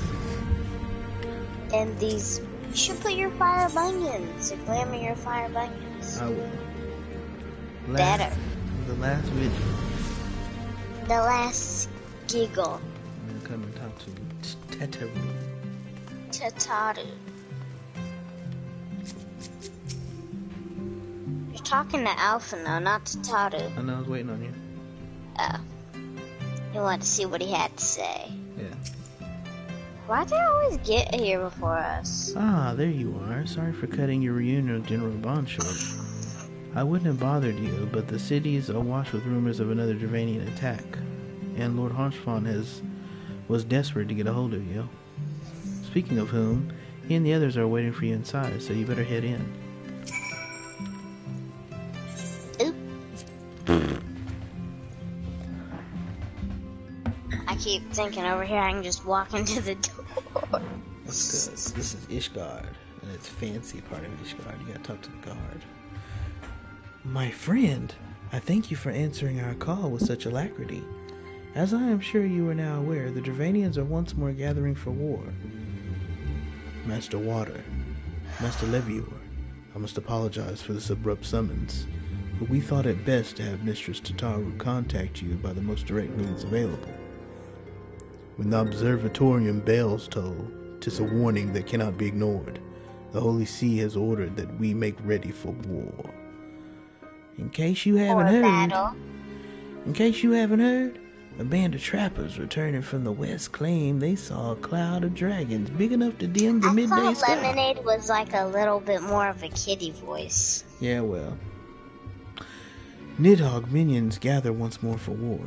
B: And these... You should put your fire bunions. Glamour your fire bunions.
A: I will.
B: Better.
A: The last video.
B: The last giggle.
A: I'm gonna come and talk to Tataru.
B: Tataru. You're talking to Alpha now, not Tataru.
A: I know, I was waiting on you.
B: Oh. You wanted to see what he had to say.
A: Yeah.
B: Why'd they always get here before us?
A: Ah, there you are. Sorry for cutting your reunion with General Bond short. I wouldn't have bothered you, but the city is awash with rumors of another Dravanian attack. And Lord Harshfon was desperate to get a hold of you. Speaking of whom, he and the others are waiting for you inside, so you better head in.
B: Oop. I keep thinking over here I can just walk into the door.
A: That's good. This is Ishgard, and it's fancy part of Ishgard. You gotta talk to the guard. My friend, I thank you for answering our call with such alacrity. As I am sure you are now aware, the Dravanians are once more gathering for war. Master Water, Master Levior, I must apologize for this abrupt summons, but we thought it best to have Mistress Tataru contact you by the most direct means available. When the observatorium bells toll, 'tis a warning that cannot be ignored. The Holy See has ordered that we make ready for war. In case you haven't heard, a band of trappers returning from the west claim they saw a cloud of dragons big enough to dim the midday
B: I thought
A: sky.
B: Lemonade was like a little bit more of a kiddie voice.
A: Yeah, well. Nidhogg minions gather once more for war.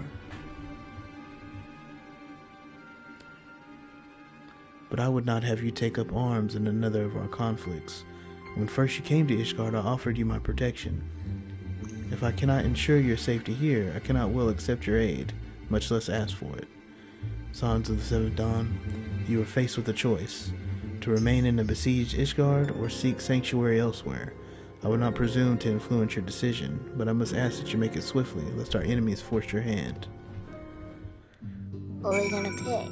A: But I would not have you take up arms in another of our conflicts. When first you came to Ishgard, I offered you my protection. If I cannot ensure your safety here, I cannot well accept your aid, much less ask for it. Sons of the Seventh Dawn, you are faced with a choice, to remain in the besieged Ishgard or seek sanctuary elsewhere. I would not presume to influence your decision, but I must ask that you make it swiftly, lest our enemies force your hand.
B: What are we gonna pick?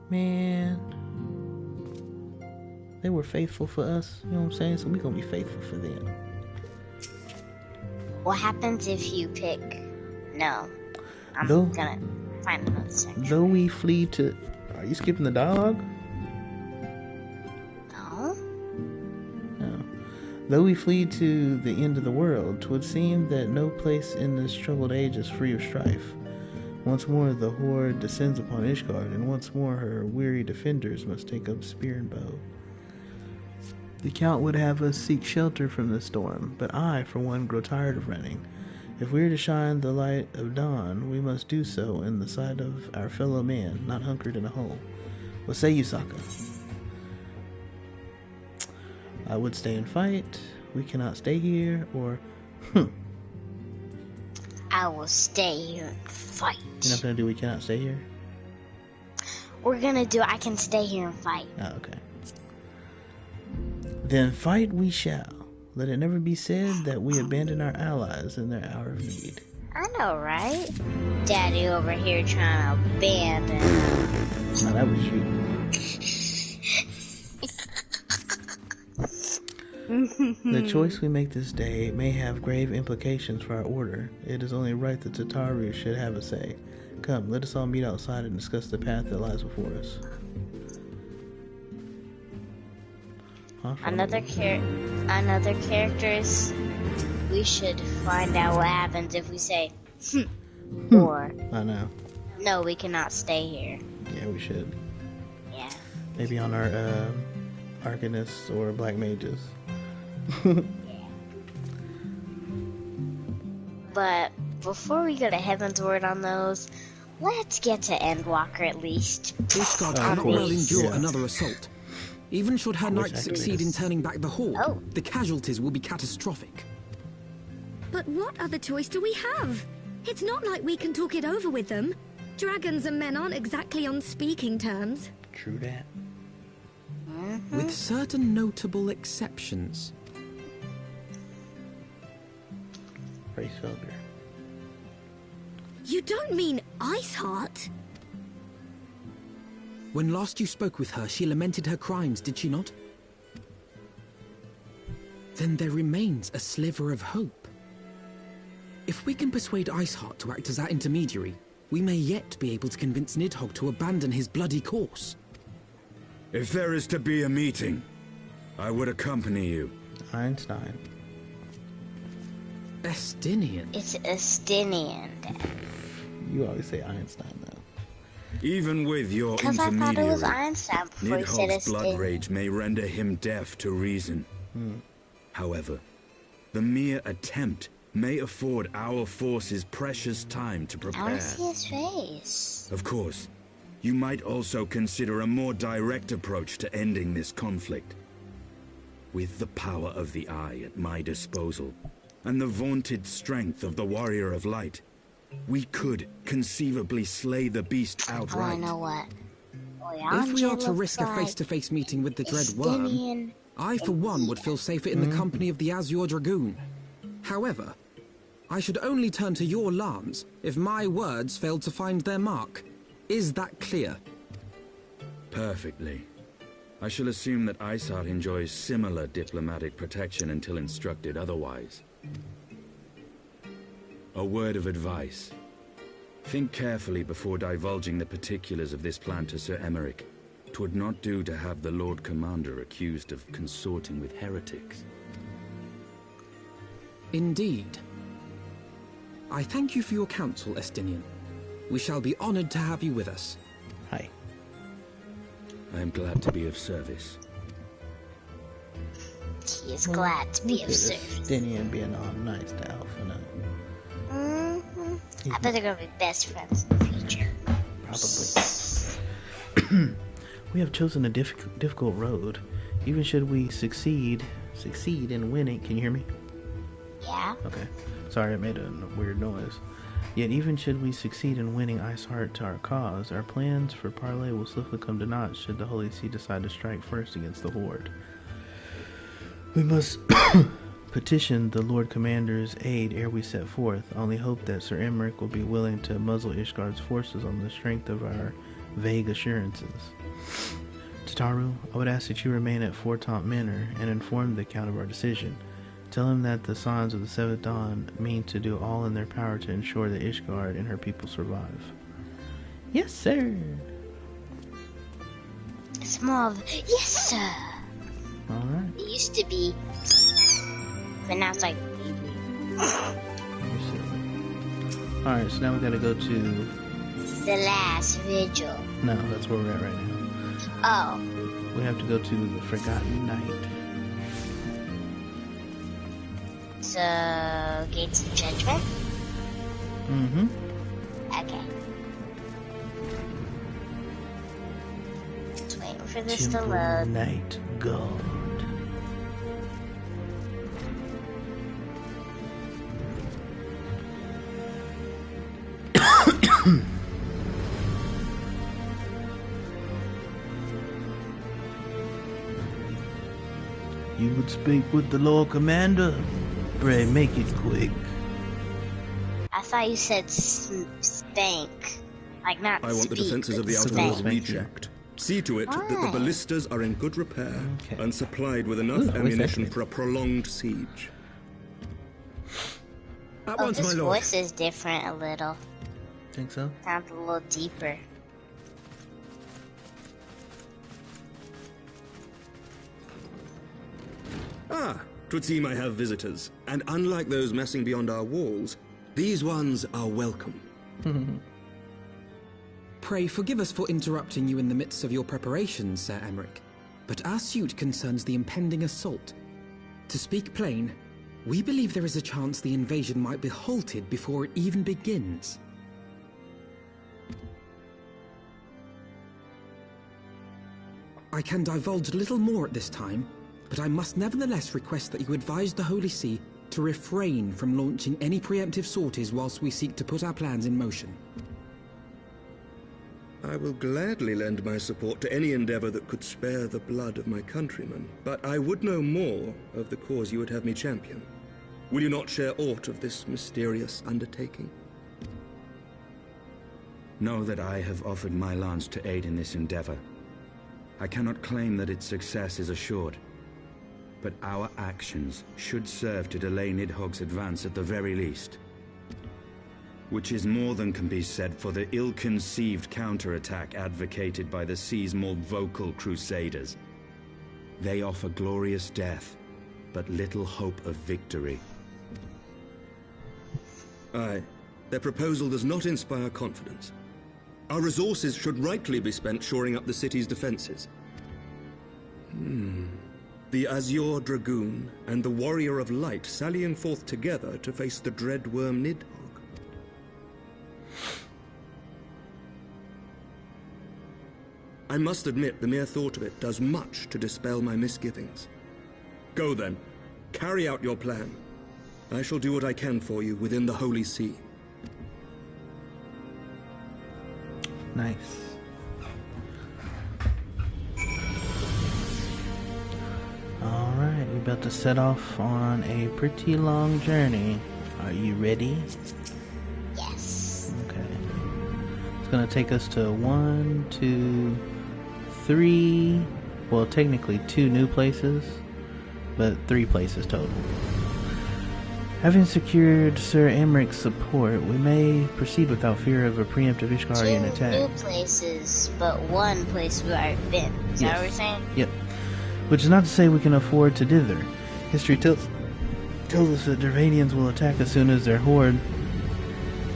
A: Man, they were faithful for us, you know what I'm saying? So we gonna be faithful for them.
B: What happens if you pick no? I'm gonna find another section.
A: Though we flee to... Are you skipping the dialogue?
B: No.
A: No. Though we flee to the end of the world, 'twould seem that no place in this troubled age is free of strife. Once more the horde descends upon Ishgard, and once more her weary defenders must take up spear and bow. The Count would have us seek shelter from the storm, but I, for one, grow tired of running. If we are to shine the light of dawn, we must do so in the sight of our fellow man, not hunkered in a hole. What say you, Sokka? I would stay and fight. We cannot stay here, or...
B: I will stay here and fight.
A: You're not gonna do we cannot stay here?
B: We're gonna do I can stay here and fight.
A: Oh, okay. Then fight we shall. Let it never be said that we abandon our allies in their hour of need.
B: I know, right? Daddy over here trying to abandon.
A: No, that was you. The choice we make this day may have grave implications for our order. It is only right that Tataru should have a say. Come, let us all meet outside and discuss the path that lies before us.
B: Another characters. We should find out what happens if we say, or
A: I know.
B: No, we cannot stay here.
A: Yeah, we should.
B: Yeah.
A: Maybe on our Arcanists or Black Mages.
B: Yeah. But before we go to Heavensward on those, let's get to Endwalker at least.
D: Ishgard cannot well endure another assault. Even should her knights succeed in turning back the horde, the casualties will be catastrophic.
I: But what other choice do we have? It's not like we can talk it over with them. Dragons and men aren't exactly on speaking terms.
A: True that.
D: with certain notable exceptions.
A: Race failure.
I: You don't mean Iceheart?
D: When last you spoke with her, she lamented her crimes, did she not? Then there remains a sliver of hope. If we can persuade Iceheart to act as our intermediary, we may yet be able to convince Nidhogg to abandon his bloody course.
G: If there is to be a meeting, I would accompany you.
A: Einstein.
D: Estinian.
B: It's Estinian, Dad.
A: You always say Einstein, though.
G: Even with your
B: Because I thought it was
G: intermediary,
B: Einstein before you said
G: Nidhogg's blood
B: Estinian.
G: rage may render him deaf to reason. However, the mere attempt may afford our forces precious time to
B: I
G: prepare.
B: want to see his face.
G: Of course, you might also consider a more direct approach to ending this conflict. With the power of the Eye at my disposal, and the vaunted strength of the Warrior of Light, we could conceivably slay the beast
B: Oh, I
G: outright.
B: know what.
D: If we are to
B: looks
D: risk a
B: like
D: face-to-face meeting with the Dread Worm,
B: Estinian.
D: I for one would feel safer in the company of the Azure Dragoon. However, I should only turn to your lance if my words failed to find their mark. Is that clear?
G: Perfectly. I shall assume that Iceheart enjoys similar diplomatic protection until instructed otherwise. A word of advice. Think carefully before divulging the particulars of this plan to Sir Emmerich. 'Twould not do to have the Lord Commander accused of consorting with heretics.
D: Indeed. I thank you for your counsel, Estinian. We shall be honored to have you with us.
A: Hi.
G: I am glad to be of service.
B: He is glad to be
A: Look
B: of
A: at
B: service.
A: Estinian being all nice to Alpha now.
B: I bet they're gonna be best friends in the future.
A: Probably. We have chosen a difficult road. Even should we succeed in winning. Can you hear me?
B: Yeah?
A: Okay. Sorry, it made a weird noise. Yet even should we succeed in winning Iceheart to our cause, our plans for parley will swiftly come to naught should the Holy See decide to strike first against the Horde. We must petition the Lord Commander's aid ere we set forth. Only hope that Sir Emmerich will be willing to muzzle Ishgard's forces on the strength of our vague assurances. Tataru, I would ask that you remain at Fort Taunt Manor and inform the Count of our decision. Tell him that the Sons of the Seventh Dawn mean to do all in their power to ensure that Ishgard and her people survive. Yes, sir.
B: It's more of, yes, sir.
A: Alright.
B: It used to be, but now it's like,
A: Alright, so now we gotta go to...
B: the last vigil.
A: No, that's where we're at right now.
B: Oh,
A: We have to go to the Forgotten Night.
B: so Gates of Judgment?
A: Mm-hmm.
B: Okay. Just waiting for this to
A: Temple
B: load.
A: Night God. You would speak with the Lord Commander? Pray, make it quick.
B: I thought you said spank. Like not
J: I want the
B: speak,
J: defenses of
B: but
J: the outer
B: spank.
J: walls rechecked. See to it that the
B: Why?
J: ballistas are in good repair
A: Okay.
J: and supplied with enough
A: Ooh, what's
J: ammunition
A: that?
J: for a prolonged siege.
D: At
B: Oh,
D: once,
B: his
D: my lord.
B: voice is different a little.
A: Think so?
B: Sounds a little deeper.
J: Ah, 'twould seem I have visitors, and unlike those messing beyond our walls, these ones are welcome.
D: Pray forgive us for interrupting you in the midst of your preparations, Sir Emmerich, but our suit concerns the impending assault. To speak plain, we believe there is a chance the invasion might be halted before it even begins. I can divulge little more at this time, but I must nevertheless request that you advise the Holy See to refrain from launching any preemptive sorties whilst we seek to put our plans in motion.
J: I will gladly lend my support to any endeavor that could spare the blood of my countrymen, but I would know more of the cause you would have me champion. Will you not share aught of this mysterious undertaking?
K: Know that I have offered my lance to aid in this endeavor. I cannot claim that its success is assured, but our actions should serve to delay Nidhogg's advance at the very least. Which is more than can be said for the ill-conceived counterattack advocated by the sea's more vocal crusaders. They offer glorious death, but little hope of victory.
J: Aye, their proposal does not inspire confidence. Our resources should rightly be spent shoring up the city's defenses. The Azure Dragoon and the Warrior of Light sallying forth together to face the dread worm Nidhogg. I must admit the mere thought of it does much to dispel my misgivings. Go then, carry out your plan. I shall do what I can for you within the Holy See.
A: Nice. Alright, we're about to set off on a pretty long journey. Are you ready?
B: Yes.
A: Okay. It's gonna take us to 1, 2, 3, well technically 2 new places, but 3 places total. Having secured Sir Emmeric's support, we may proceed without fear of a preemptive Ishgarian attack.
B: 2 new places, but 1 place we've already been. Is that what we're saying?
A: Yep. Which is not to say we can afford to dither. History tells us that Dervadians will attack as soon as their horde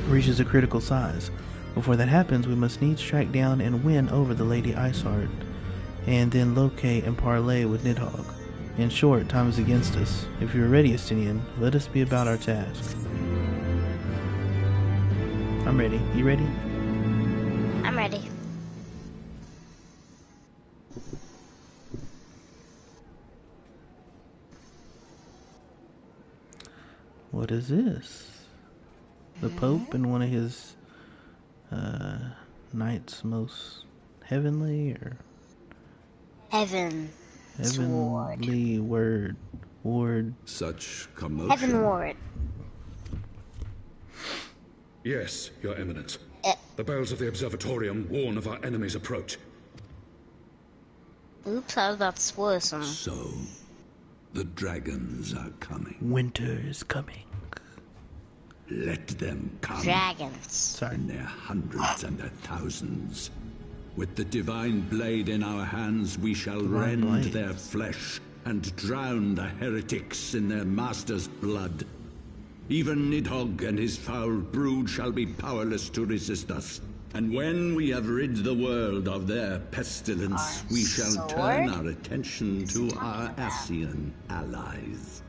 A: reaches a critical size. Before that happens, we must needs track down and win over the Lady Iceheart, and then locate and parley with Nidhogg. In short, time is against us. If you are ready, Estinian, let us be about our task. I'm ready. You ready?
B: I'm ready.
A: What is this? The Pope and one of his knights most heavenly or heavenly ward.
G: Such commotion.
B: Heaven ward.
E: Yes, Your Eminence. The bells of the observatorium warn of our enemy's approach.
B: Oops, I was about to spoil some.
G: So, the dragons are coming.
A: Winter is coming.
G: Let them come.
B: Dragons.
A: Sorry.
G: In their hundreds and their thousands. With the divine blade in our hands, we shall rend their flesh and drown the heretics in their master's blood. Even Nidhogg and his foul brood shall be powerless to resist us. And when we have rid the world of their pestilence, we shall turn our attention to our Ascian allies.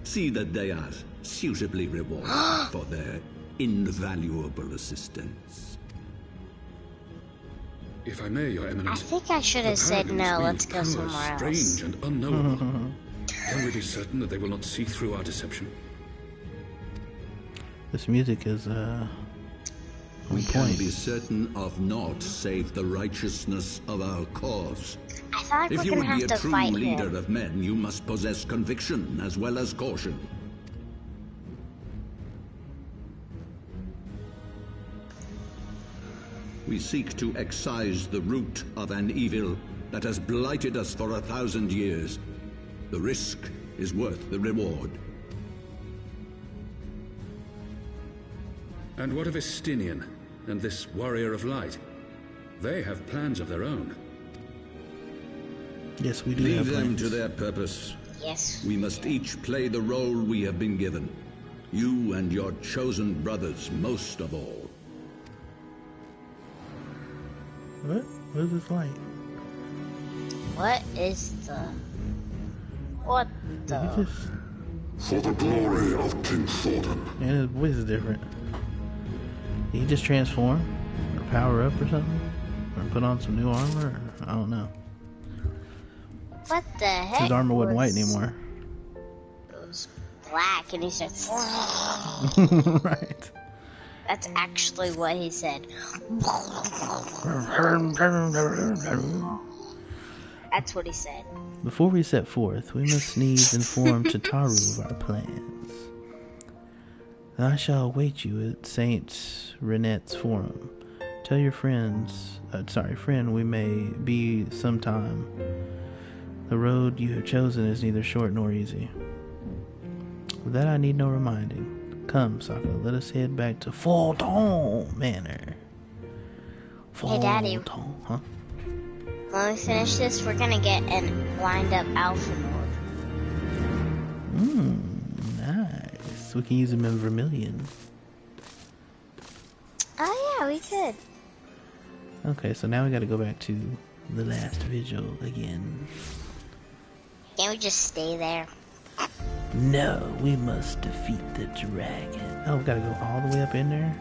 G: See that they are suitably rewarded for their invaluable assistance.
E: If I may, Your Eminence.
B: I think I should have said no, let's go somewhere else.
E: Strange and unknowable. Can we be certain that they will not see through our deception?
A: This music is
G: we can be certain of naught save the righteousness of our cause.
B: I thought
G: if
B: we're
G: you
B: gonna
G: would
B: have
G: be a
B: to
G: true
B: fight
G: leader
B: him.
G: of men, you must possess conviction as well as caution. We seek to excise the root of an evil that has blighted us for 1,000 years. The risk is worth the reward.
E: And what of Estinian and this Warrior of Light? They have plans of their own.
A: Yes, we do.
G: Leave
A: have
G: them
A: plans.
G: to their purpose.
B: Yes.
G: We must each play the role we have been given. You and your chosen brothers most of all.
A: What? What is this light?
B: What is the... What
A: Did he
B: the...
A: just...
L: For the glory of King Thornton.
A: And his voice is different. Did he just transform? Or power up or something? Or put on some new armor? Or, I don't know.
B: What the heck?
A: His armor wasn't white anymore.
B: It was black and he said...
A: Right.
B: That's actually what he said. That's what he said.
A: Before we set forth, we must needs inform Tataru of our plans. I shall await you at Saint Renette's Forum. Tell your friend, we may be sometime. The road you have chosen is neither short nor easy. With that I need no reminding. Come, Sokka, let us head back to Fulton Manor.
B: Hey, Daddy.
A: Huh?
B: When we finish this, we're gonna get an wind up alpha mode.
A: Nice. We can use them in Vermilion.
B: Oh yeah, we could.
A: Okay, so now we gotta go back to the last vigil again.
B: Can't we just stay there?
A: No, we must defeat the dragon. Oh, we gotta go all the way up in there?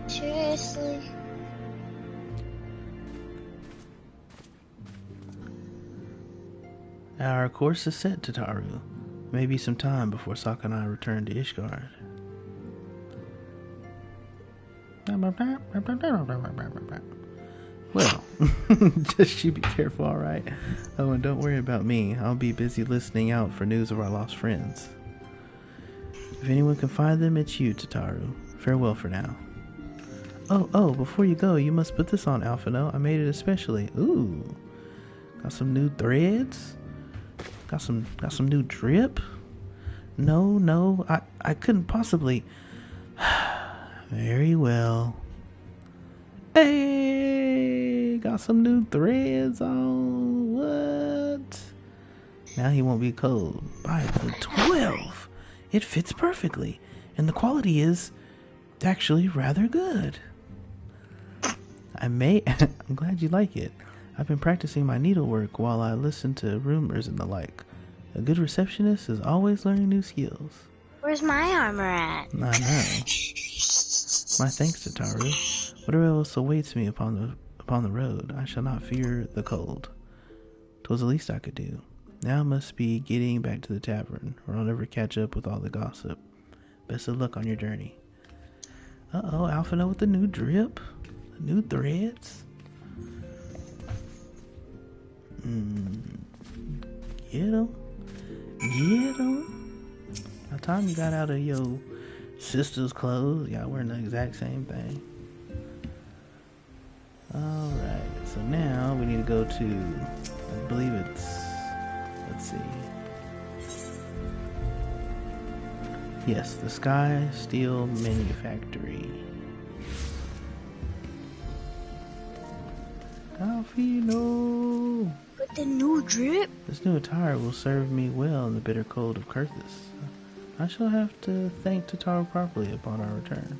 B: Seriously?
A: Our course is set, Tataru. Maybe some time before Sokka and I return to Ishgard. Well, just you be careful, alright? Oh, and don't worry about me. I'll be busy listening out for news of our lost friends. If anyone can find them, it's you, Tataru. Farewell for now. Oh, before you go, you must put this on, Alphino. I made it especially. Ooh. Got some new threads? Got some new drip? No, I couldn't possibly. Very well. Hey, got some new threads on. What? Now he won't be cold. By the 12, it fits perfectly, and the quality is actually rather good. I'm glad you like it. I've been practicing my needlework while I listen to rumors and the like. A good receptionist is always learning new skills.
B: Where's my armor at?
A: I know. My thanks, Tataru. Whatever else awaits me upon the road, I shall not fear the cold. 'Twas the least I could do. Now I must be getting back to the tavern, or I'll never catch up with all the gossip. Best of luck on your journey. Uh-oh, Alphino with the new drip? The new threads? Get 'em. By the time you got out of your sister's clothes, y'all wearing the exact same thing. Alright, so now we need to go to, I believe it's, let's see. Yes, the Sky Steel Manufactory. Alphino!
B: With the new drip?
A: This new attire will serve me well in the bitter cold of Kurthus. I shall have to thank Tataru properly upon our return.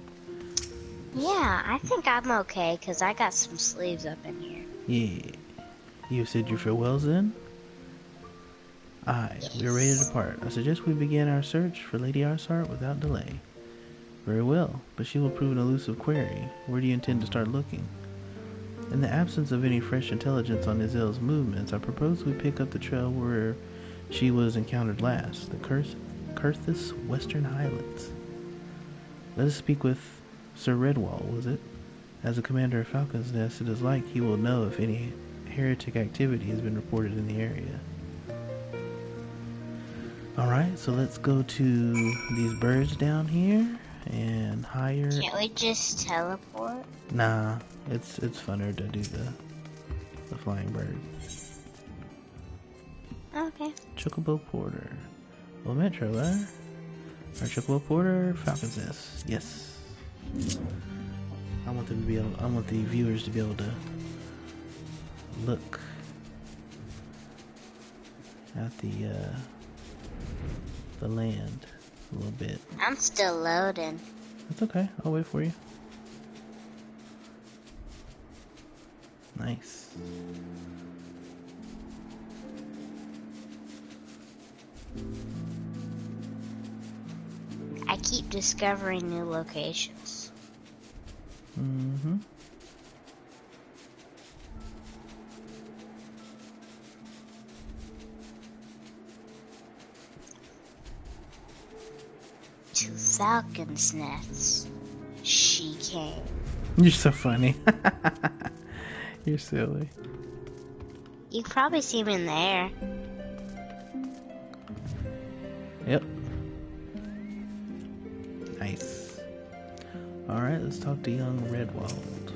B: Yeah, I think I'm okay, because I got some sleeves up in here.
A: Yeah. You said your farewells then? Aye, we are ready to depart. I suggest we begin our search for Lady Arsart without delay. Very well, but she will prove an elusive quarry. Where do you intend to start looking? In the absence of any fresh intelligence on Izel's movements, I propose we pick up the trail where she was encountered last, the Kurthus Western Highlands. Let us speak with Sir Redwall, was it? As the commander of Falcon's Nest, it is like he will know if any heretic activity has been reported in the area. Alright, so let's go to these birds down here and hire...
B: Can't we just teleport?
A: Nah, it's funner to do the flying bird.
B: Okay.
A: Chocobo Porter. Well, Metro, Our Chocobo Porter, Falcon's Nest. Yes. I want the viewers to be able to look at the land a little bit.
B: I'm still loading.
A: That's okay. I'll wait for you. Nice.
B: I keep discovering new locations.
A: Mm-hmm.
B: to Falcon's Nest, she came.
A: You're so funny. You're silly.
B: You can probably see him in the air.
A: Yep. Nice. Alright, let's talk to young Redwald.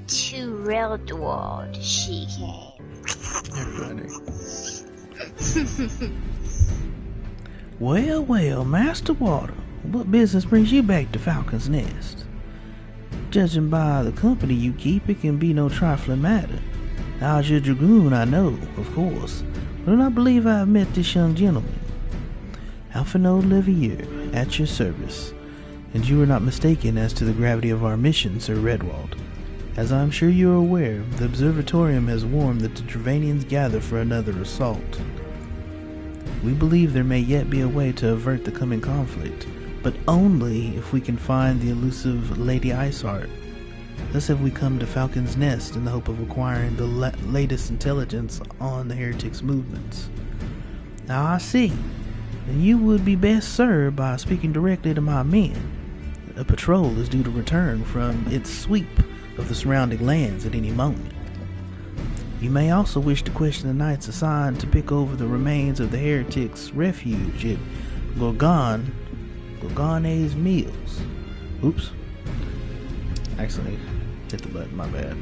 B: To Redwald, she came.
A: You're funny. Well, Master Water, what business brings you back to Falcon's Nest? Judging by the company you keep, it can be no trifling matter. I was your dragoon, I know, of course, but I believe I have met this young gentleman. Alphino Livier, at your service, and you are not mistaken as to the gravity of our mission, Sir Redwald. As I am sure you are aware, the Observatorium has warned that the Dravanians gather for another assault. We believe there may yet be a way to avert the coming conflict, but only if we can find the elusive Lady Iceheart. Thus have we come to Falcon's Nest in the hope of acquiring the latest intelligence on the heretics' movements. Now I see, and you would be best served by speaking directly to my men. A patrol is due to return from its sweep of the surrounding lands at any moment. You may also wish to question the knights assigned to pick over the remains of the heretics' refuge at Gorgone's Mills. Oops. Accidentally hit the button, my bad.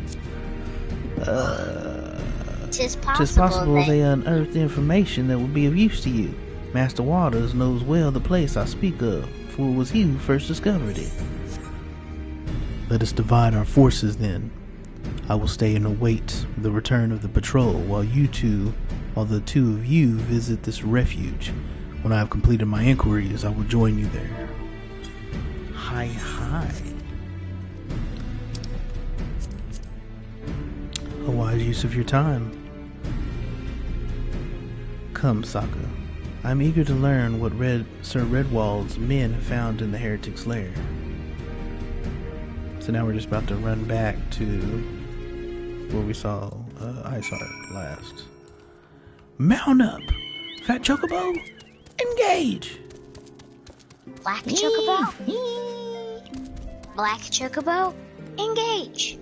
B: Tis
A: possible they unearthed information that would be of use to you. Master Waters knows well the place I speak of, for it was he who first discovered it. Let us divide our forces then. I will stay and await the return of the patrol while the two of you visit this refuge. When I have completed my inquiries, I will join you there. Hi. A wise use of your time. Come, Sokka. I'm eager to learn what Sir Redwald's men have found in the heretic's lair. So now we're just about to run back to where we saw Iceheart last. Mount up! Fat Chocobo, engage!
B: Black Chocobo? Black Chocobo, engage!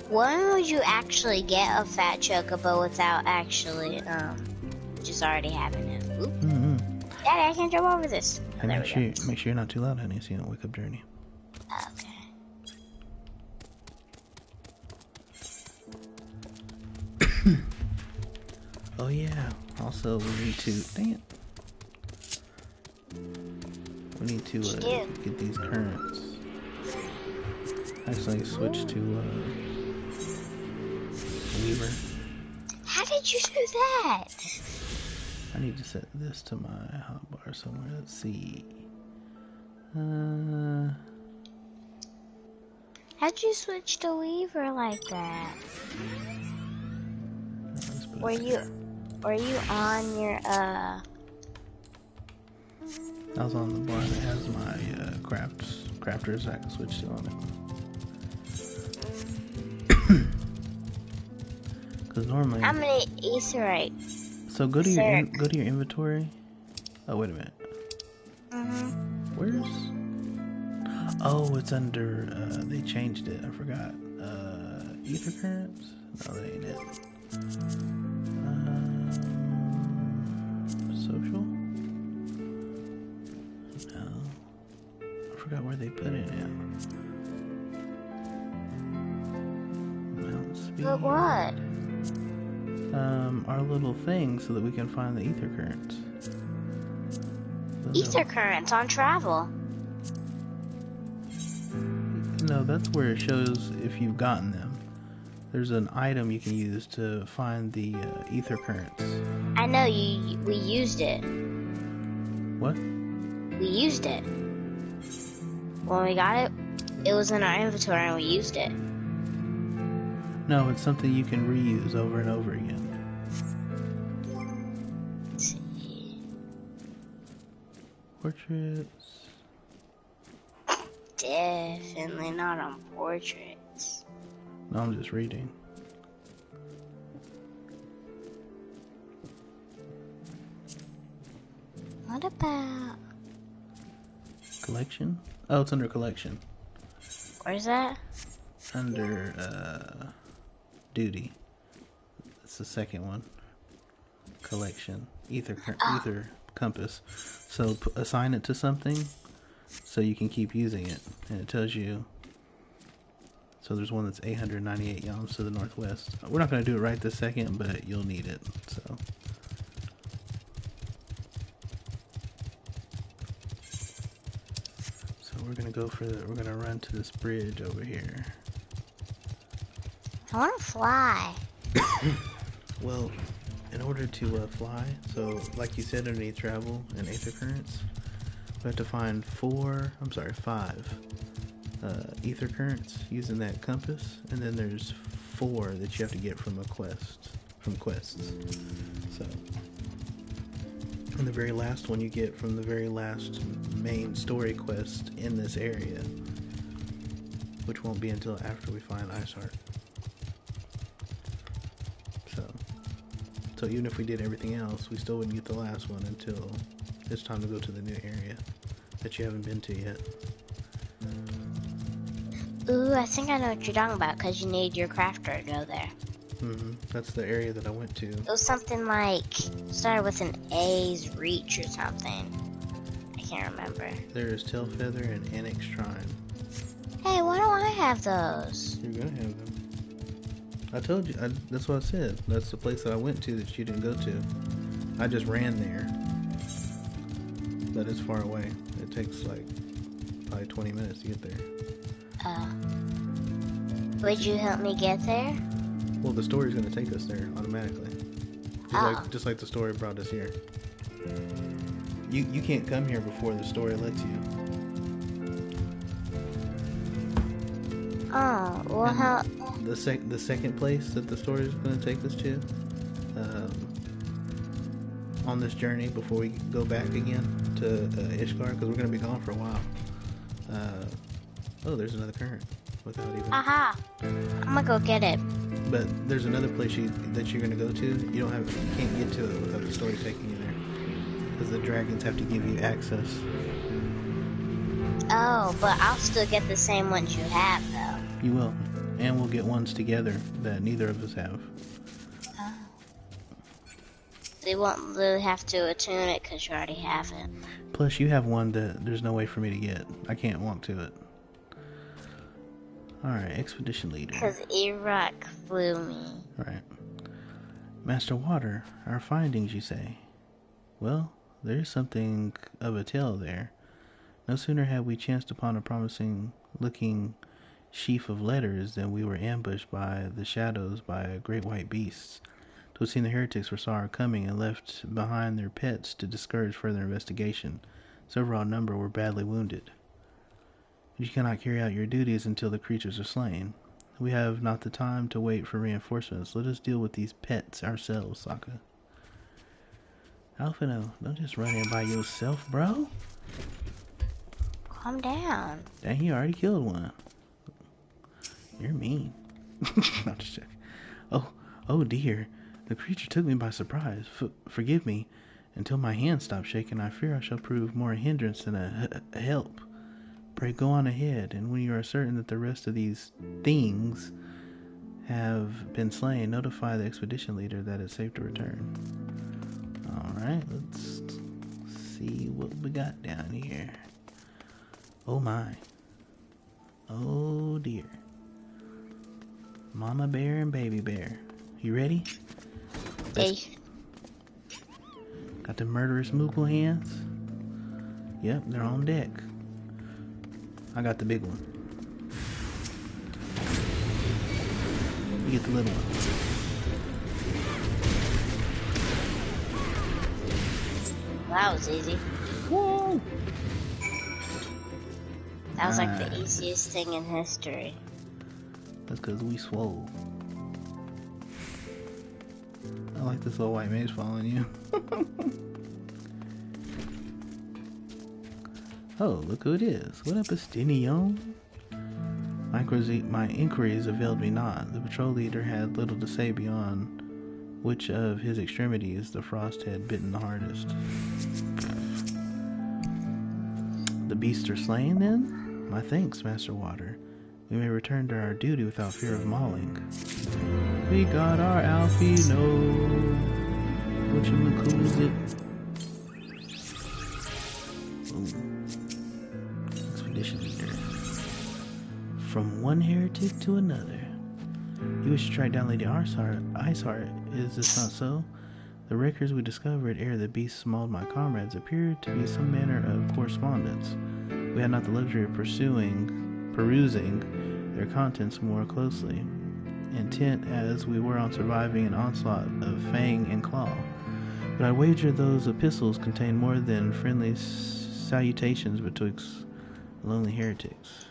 B: When would you actually get a Fat Chocobo without actually, just already having it? Oop.
A: Mm-hmm.
B: Daddy, I can't jump over this.
A: Hey, make sure you're not too loud, honey, so you don't wake up Journey.
B: Okay.
A: Oh yeah. Also, we need to. Dang it. We need to get these currents. Actually, switch to Weaver.
B: How did you do that?
A: I need to set this to my hotbar somewhere. Let's see.
B: How'd you switch to Weaver like that? Were you on your
A: I was on the bar that has my crafters I can switch to on it. Because normally.
B: How many Aetherite?
A: So go to your inventory. Oh wait a minute. Where's? Oh, it's under. They changed it. I forgot. Ether currents? No, that ain't it. Social? No. I forgot where they put it in. Mount speed.
B: But what?
A: Our little thing so that we can find the ether currents.
B: Ether currents on travel.
A: No, that's where it shows if you've gotten them. There's an item you can use to find the ether currents.
B: I know we used it.
A: What?
B: We used it. When we got it, it was in our inventory and we used it.
A: No, it's something you can reuse over and over again.
B: Let's see.
A: Portraits.
B: Definitely not on portraits.
A: No, I'm just reading.
B: What? What about...
A: Collection? Oh, it's under collection.
B: Where's that?
A: Under, duty. It's the second one. Collection. Ether compass. So assign it to something so you can keep using it. And it tells you... So there's one that's 898 yalms to the northwest. We're not going to do it right this second, but you'll need it. So we're going to go for we're going to run to this bridge over here.
B: I want to fly.
A: Well, in order to fly, so like you said, underneath travel and aether currents, we have to find 5 ether currents using that compass, and then there's 4 that you have to get from quests. So, and the very last one you get from the very last main story quest in this area, which won't be until after we find Ice Heart. So even if we did everything else, we still wouldn't get the last one until it's time to go to the new area that you haven't been to yet.
B: Ooh, I think I know what you're talking about, because you need your crafter to go there.
A: That's the area that I went to.
B: It was something like, started with an A's Reach or something. I can't remember.
A: There's Tailfeather and Annex Shrine.
B: Hey, why don't I have those?
A: You're gonna have them. I told you, that's what I said. That's the place that I went to that you didn't go to. I just ran there. But it's far away. It takes like probably 20 minutes to get there.
B: Would you help me get there?
A: Well, the story's going to take us there automatically. Just like the story brought us here. You can't come here before the story lets you.
B: Oh, well, how...
A: The second place that the story is going to take us to, on this journey before we go back again to Ishgard, because we're going to be gone for a while. Oh, there's another current. Without even...
B: Aha! I'm gonna go get it.
A: But there's another place that you're going to go to. You can't get to it without the story taking you there, because the dragons have to give you access.
B: Oh, but I'll still get the same ones you have, though.
A: You will. And we'll get ones together that neither of us have.
B: Oh. They won't really have to attune it because you already have it.
A: Plus, you have one that there's no way for me to get. I can't walk to it. Alright, expedition leader.
B: Because Erock flew me.
A: Right. Master Water, our findings, you say? Well, there is something of a tale there. No sooner had we chanced upon a promising-looking sheaf of letters than we were ambushed by the shadows by great white beasts. 'Twas seen the heretics foresaw our coming and left behind their pets to discourage further investigation. Several outnumbered were badly wounded. You cannot carry out your duties until the creatures are slain. We have not the time to wait for reinforcements. Let us deal with these pets ourselves, Sokka. Alphino, don't just run in by yourself, bro.
B: Calm down.
A: Dang, he already killed one. You're mean. No, just check. Oh dear. The creature took me by surprise. Forgive me. Until my hand stops shaking, I fear I shall prove more a hindrance than a help. Pray go on ahead, and when you are certain that the rest of these things have been slain, notify the expedition leader that it's safe to return. Alright, let's see what we got down here. Oh my. Oh dear. Mama bear and baby bear. You ready?
B: Hey.
A: Got the murderous Moogle hands? Yep, they're on deck. I got the big one. You get the little one.
B: That was easy.
A: Whoa!
B: That was like the easiest thing in history.
A: That's because we swole. I like this little white mage following you. Oh, look who it is. What up, Astinion? My inquiries availed me not. The patrol leader had little to say beyond which of his extremities the frost had bitten the hardest. The beasts are slain, then? My thanks, Master Water. We may return to our duty without fear of mauling. We got our Alfie, no. Whatchamacallit. Expedition leader. From one heretic to another. You wish to track down Lady Iceheart, is this not so? The records we discovered ere the beasts mauled my comrades appeared to be some manner of correspondence. We had not the luxury of perusing their contents more closely, intent as we were on surviving an onslaught of fang and claw. But I wager those epistles contain more than friendly salutations betwixt lonely heretics.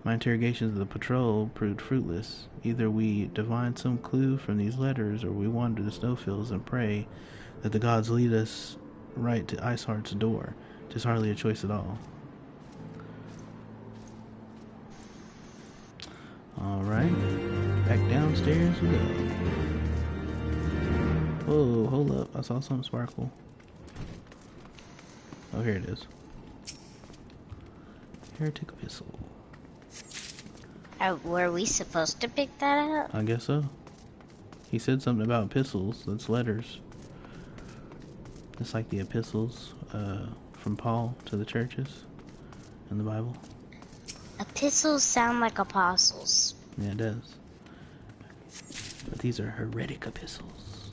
A: My interrogations of the patrol proved fruitless. Either we divine some clue from these letters, or we wander the snowfields and pray that the gods lead us right to Iceheart's door. 'Tis hardly a choice at all. Alright, back downstairs we go. Whoa, hold up, I saw something sparkle. Oh, here it is. Heretic Epistle.
B: Were we supposed to pick that up?
A: I guess so. He said something about epistles, that's letters. It's like the epistles from Paul to the churches in the Bible.
B: Epistles sound like apostles.
A: Yeah, it does. But these are heretic epistles.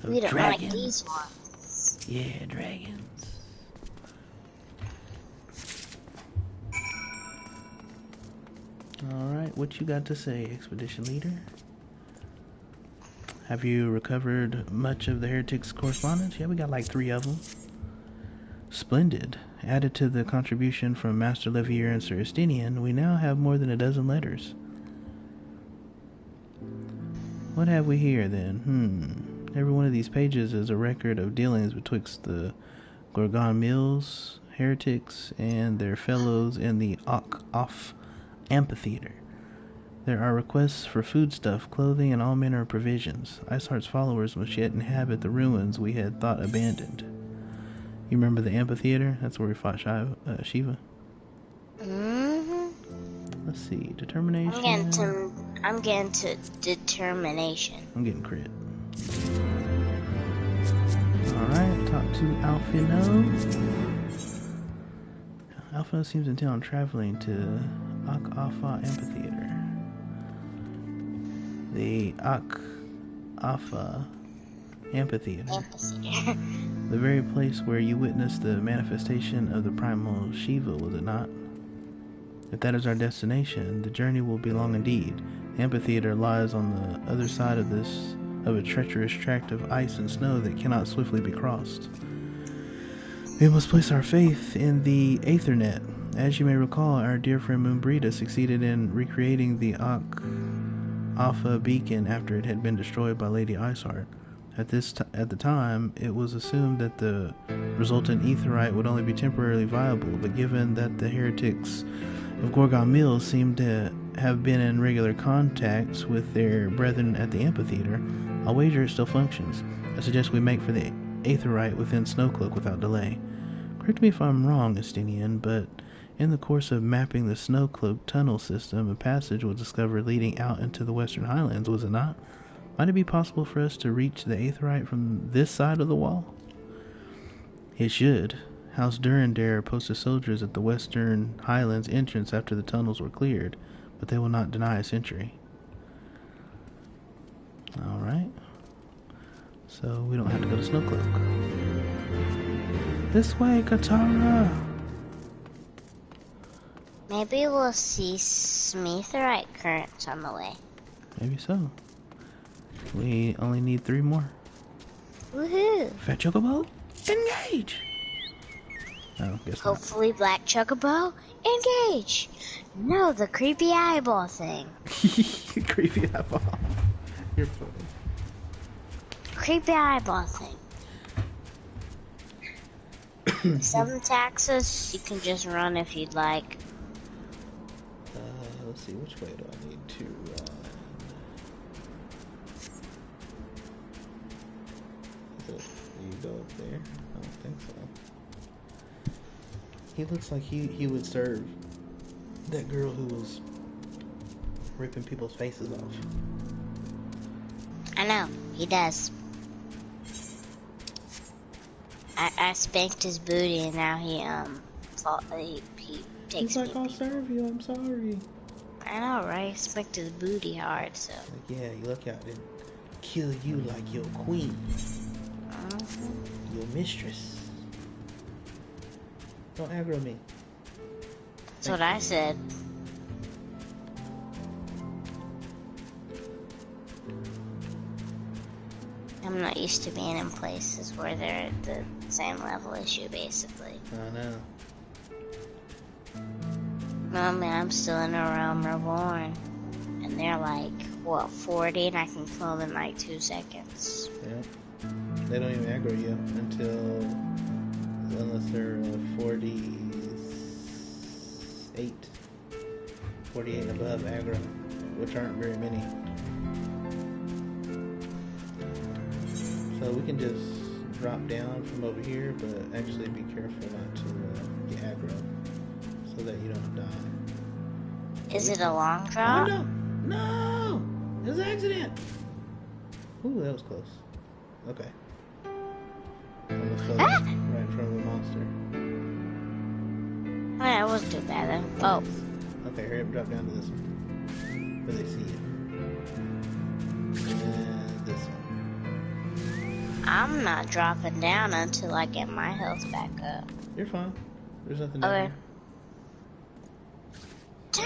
B: We don't
A: dragons.
B: like these ones.
A: Yeah, dragons. Alright, what you got to say, Expedition Leader? Have you recovered much of the heretics' correspondence? Yeah, we got like 3 of them. Splendid. Added to the contribution from Master Levier and Sir Estinian, we now have more than a dozen letters. What have we here, then? Every one of these pages is a record of dealings betwixt the Gorgon Mills, heretics, and their fellows in the Off Amphitheater. There are requests for foodstuff, clothing, and all manner of provisions. Iceheart's followers must yet inhabit the ruins we had thought abandoned. You remember the amphitheater? That's where we fought Shiva. Let's see. Determination.
B: I'm getting to determination.
A: I'm getting crit. Alright, talk to Alfino. Alfino seems intent on traveling to Ak-Afa Amphitheater. The Ak-Afa Amphitheater. The very place where you witnessed the manifestation of the primal Shiva, was it not? If that is our destination, the journey will be long indeed. The amphitheater lies on the other side of a treacherous tract of ice and snow that cannot swiftly be crossed. We must place our faith in the Aethernet. As you may recall, our dear friend Moonbrita succeeded in recreating the Alpha beacon after it had been destroyed by Lady Iceheart. At the time, it was assumed that the resultant aetherite would only be temporarily viable, but given that the heretics of Gorgon Mills seem to have been in regular contact with their brethren at the amphitheater, I'll wager it still functions. I suggest we make for the aetherite within Snowcloak without delay. Correct me if I'm wrong, Estinian, but in the course of mapping the Snowcloak tunnel system, a passage was discovered leading out into the Western Highlands, was it not? Might it be possible for us to reach the aetherite from this side of the wall? It should. House Durandare posted soldiers at the Western Highlands entrance after the tunnels were cleared, but they will not deny us entry. Alright. So we don't have to go to Snowcloak. This way, Katara!
B: Maybe we'll see Smethorite currents on the way.
A: Maybe so. We only need 3 more.
B: Woohoo!
A: Fat Chocobo, engage! Oh, guess
B: Hopefully
A: not.
B: Black Chocobo, engage! No, the creepy eyeball thing.
A: Creepy eyeball. You're funny.
B: Creepy eyeball thing. Some taxes, you can just run if you'd like.
A: Let's see, which way do I need to run? You go up there? I don't think so. He looks like he would serve that girl who was ripping people's faces off.
B: I know, he does. I spanked his booty and now he takes
A: He's like,
B: me.
A: I'll serve you, I'm sorry.
B: I know, right? Spanked his booty hard, so.
A: Like, yeah, you look out and kill you like your queen. Your mistress. Don't aggro me.
B: That's what I said. I'm not used to being in places where they're at the same level as you, basically.
A: I know.
B: I mean, I'm still in a realm reborn. And they're like, what, 40? And I can kill them in like 2 seconds.
A: Yeah. They don't even aggro you unless they're 48 and above aggro, which aren't very many. So we can just drop down from over here, but actually be careful not to get aggro so that you don't die.
B: Is it a long drop?
A: Oh, no! It was an accident! Ooh, that was close. Okay. Almost fell right in front of a monster.
B: Oh, yeah, it wasn't too bad then. Oh.
A: Okay, hurry up, drop down to this one. Where they see you. And this one.
B: I'm not dropping down until I get my health back up.
A: You're fine. There's nothing down
B: Okay.
A: here.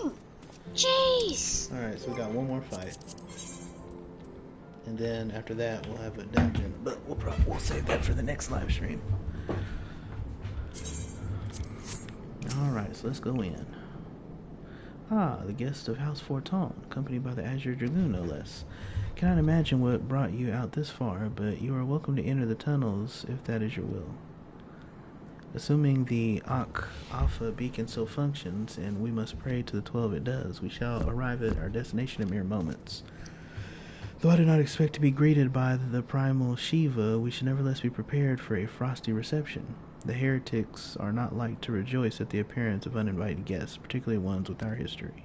B: Dang! Jeez!
A: Alright, so we got one more fight. And then after that, we'll have a dungeon. But we'll save that for the next live stream. Alright, so let's go in. Ah, the guest of House Forton, accompanied by the Azure Dragoon, no less. Cannot imagine what brought you out this far, but you are welcome to enter the tunnels if that is your will. Assuming the Alpha beacon still functions, and we must pray to the 12 it does, we shall arrive at our destination in mere moments. Though I do not expect to be greeted by the primal Shiva, we should nevertheless be prepared for a frosty reception. The heretics are not like to rejoice at the appearance of uninvited guests, particularly ones with our history.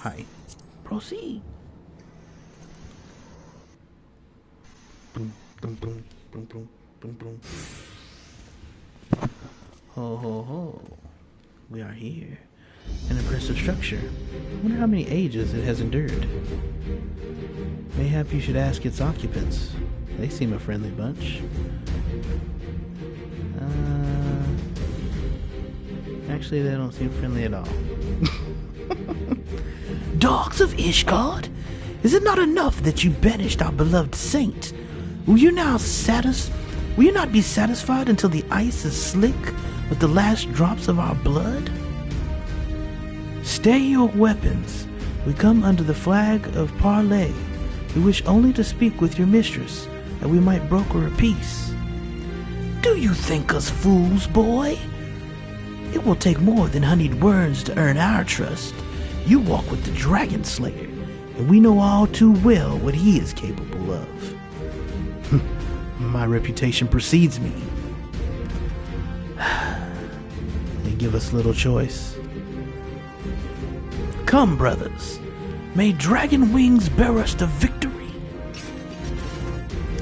A: Hi. Proceed. Boom, boom, boom, boom, boom, boom, boom. Ho, ho, ho. We are here. An impressive structure. I wonder how many ages it has endured. Mayhap you should ask its occupants. They seem a friendly bunch. Actually, they don't seem friendly at all. Dogs of Ishgard, is it not enough that you banished our beloved saint? Will you not be satisfied until the ice is slick with the last drops of our blood? Stay your weapons. We come under the flag of parley. We wish only to speak with your mistress, that we might broker a peace. Do you think us fools, boy? It will take more than honeyed words to earn our trust. You walk with the Dragon Slayer, and we know all too well what he is capable of. My reputation precedes me. They give us little choice. Come, brothers. May dragon wings bear us to victory.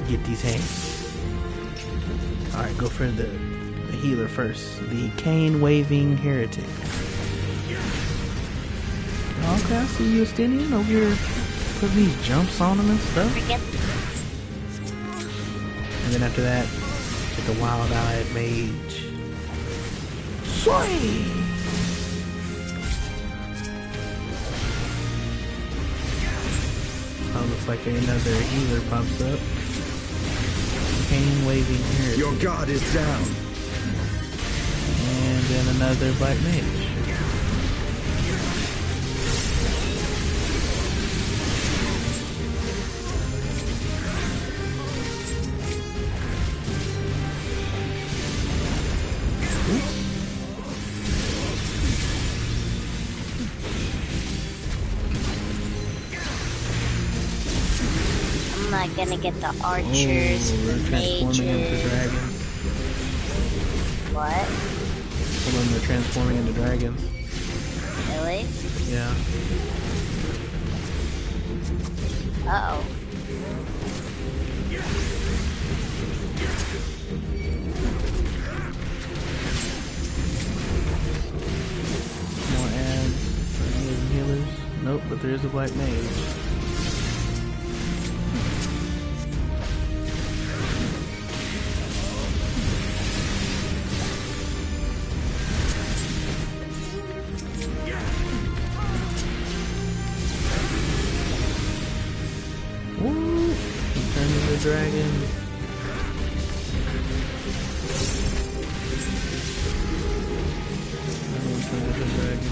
A: Get these hands. Alright, go for the healer first. The cane-waving heretic. Okay, I see you, Justinian, over here putting these jumps on him and stuff. And then after that, get the wild-eyed mage. Swing! Oh, looks like another healer pops up. Cane-waving heretic.
J: Your god is down.
A: And then another black mage.
B: I'm not gonna get the archers, the mages.
A: Into dragons.
B: What?
A: Some of them are transforming into dragons.
B: Really?
A: Yeah.
B: Uh-oh.
A: More ads. Healers. Nope, but there is a black mage. Woo! He turned into a dragon. Another one turned into a dragon.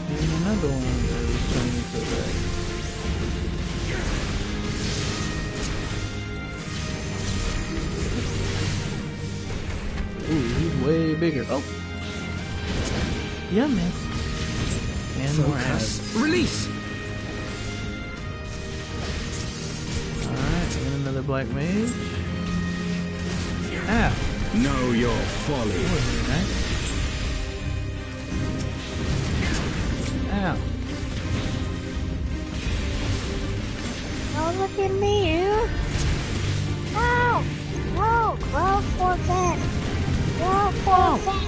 A: And another one that was turned into a dragon. Ooh, he's way bigger. Oh! Yeah, man. And more ads.
D: Release!
A: Alright, and another black mage. Ah!
G: Know your folly.
A: That was really nice. Ow.
B: Oh, look at me, you. Wow. Whoa, roll for that. Roll for that.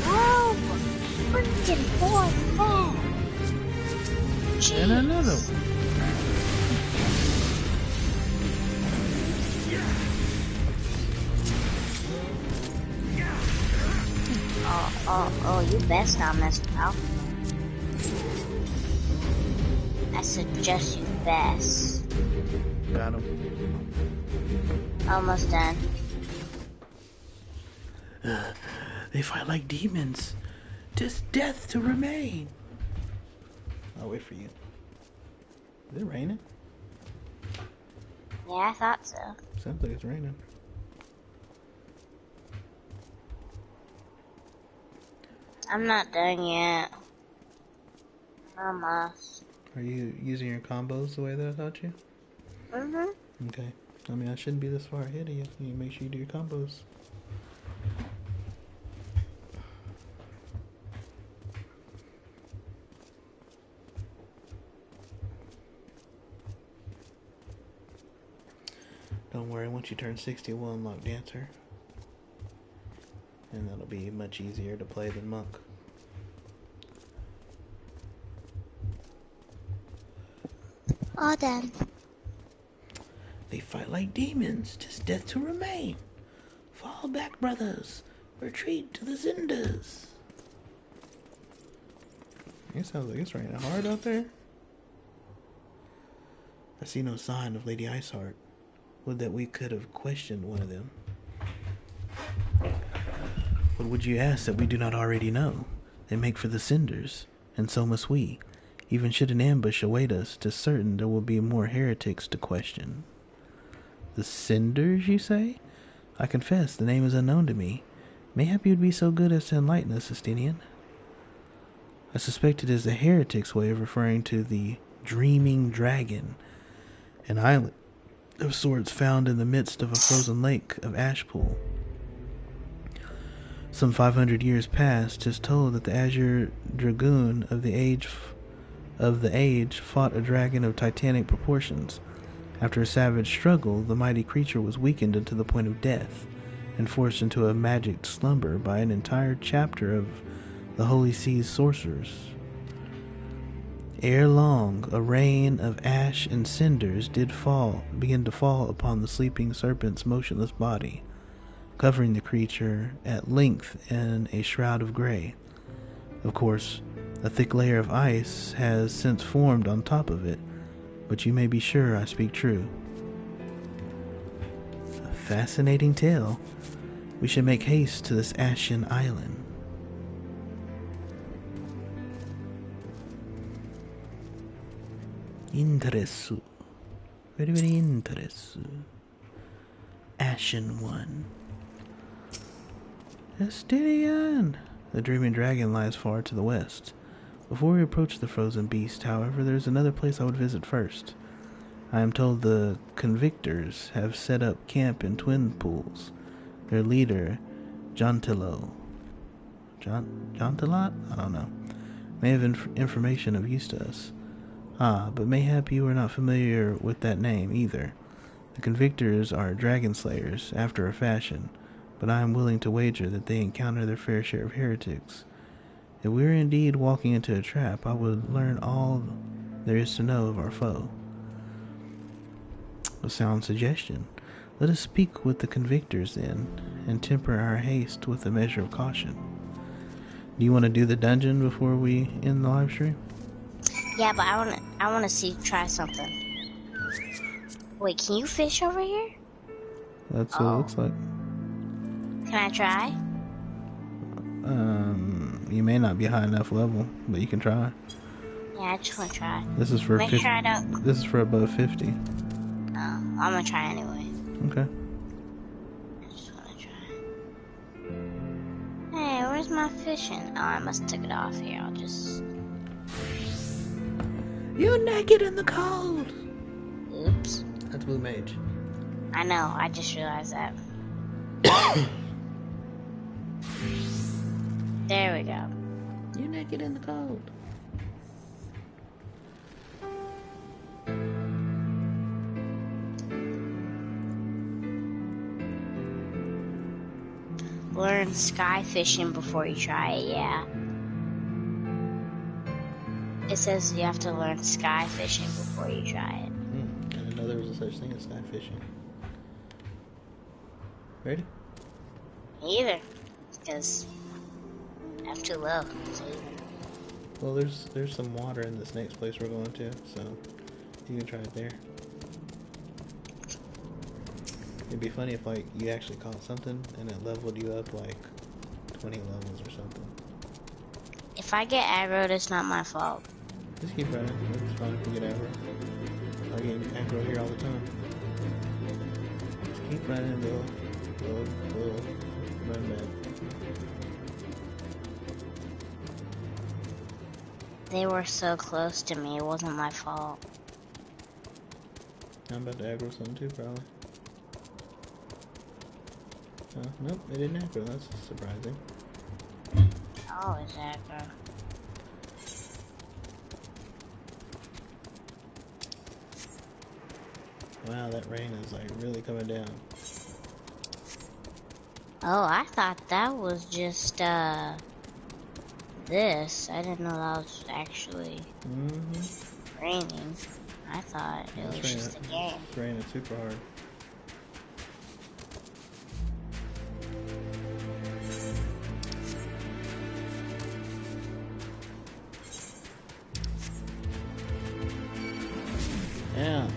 B: Roll freaking for that.
A: And another one.
B: Oh, you best not mess about. I suggest you best.
A: Got him.
B: Almost done.
A: They fight like demons. Just death to remain. I'll wait for you. Is it raining?
B: Yeah, I thought so.
A: Sounds like it's raining.
B: I'm not done yet. Almost.
A: Are you using your combos the way that I taught you?
B: Mm-hmm.
A: Okay. I mean, I shouldn't be this far ahead of you. You make sure you do your combos. Don't worry, once you turn 60, we'll unlock Dancer. And that'll be much easier to play than Monk.
B: All done.
A: They fight like demons, just death to remain. Fall back, brothers. Retreat to the cinders. It sounds like it's raining hard out there. I see no sign of Lady Iceheart. Would that we could have questioned one of them. What would you ask that we do not already know? They make for the cinders, and so must we. Even should an ambush await us, 'tis certain there will be more heretics to question. The cinders, you say? I confess, the name is unknown to me. Mayhap you'd be so good as to enlighten us, Estinian. I suspect it is the heretics' way of referring to the Dreaming Dragon, an island of sorts found in the midst of a frozen lake of ash pool. Some 500 years past, 'tis told that the Azure Dragoon of the age fought a dragon of titanic proportions. After a savage struggle, the mighty creature was weakened unto the point of death, and forced into a magic slumber by an entire chapter of the Holy Sea's sorcerers. Ere long, a rain of ash and cinders begin to fall upon the sleeping serpent's motionless body, covering the creature at length in a shroud of gray. Of course, a thick layer of ice has since formed on top of it, but you may be sure I speak true. A fascinating tale. We should make haste to this ashen island. Interessu. Very, very interessu. Ashen one. Estinian! The dreaming dragon lies far to the west. Before we approach the frozen beast, however, there's another place I would visit first. I am told the convictors have set up camp in Twin Pools. Their leader, Jontilot, I don't know, may have information of use to us. Ah, but mayhap you are not familiar with that name either. The convictors are dragon slayers, after a fashion, but I am willing to wager that they encounter their fair share of heretics. If we are indeed walking into a trap, I would learn all there is to know of our foe. A sound suggestion. Let us speak with the convictors then, and temper our haste with a measure of caution. Do you want to do the dungeon before we end the live stream?
B: Yeah, but I wanna try something. Wait, can you fish over here?
A: That's what it looks like.
B: Can I try?
A: You may not be high enough level, but you can try.
B: Yeah, I just wanna try.
A: This is for
B: try it out.
A: This is for above 50.
B: Oh, I'm gonna try anyway.
A: Okay.
B: I just wanna try. Hey, where's my fishing? Oh, I must took it off here. I'll just.
A: You're naked in the cold.
B: Oops.
A: That's Blue Mage.
B: I know. I just realized that. There we go.
A: You're naked in the cold.
B: Learn sky fishing before you try it, yeah. It says you have to learn sky fishing before you try it.
A: I didn't know there was a such thing as sky fishing. Ready?
B: Either. Because I'm too low. So
A: well, there's some water in this next place we're going to, so you can try it there. It'd be funny if like you actually caught something and it leveled you up like 20 levels or something.
B: if I get aggroed, it's not my fault.
A: Just keep running. It's fine if you get aggro. I get aggro here all the time. Just keep running, we'll run back.
B: They were so close to me, it wasn't my fault.
A: I'm about to aggro something too, probably. Nope, it didn't aggro. That's surprising.
B: Oh, it's aggro.
A: Wow, that rain is like really coming down.
B: Oh, I thought that was just, this. I didn't know that was actually raining. I thought it was just a game.
A: It's raining super hard. Yeah.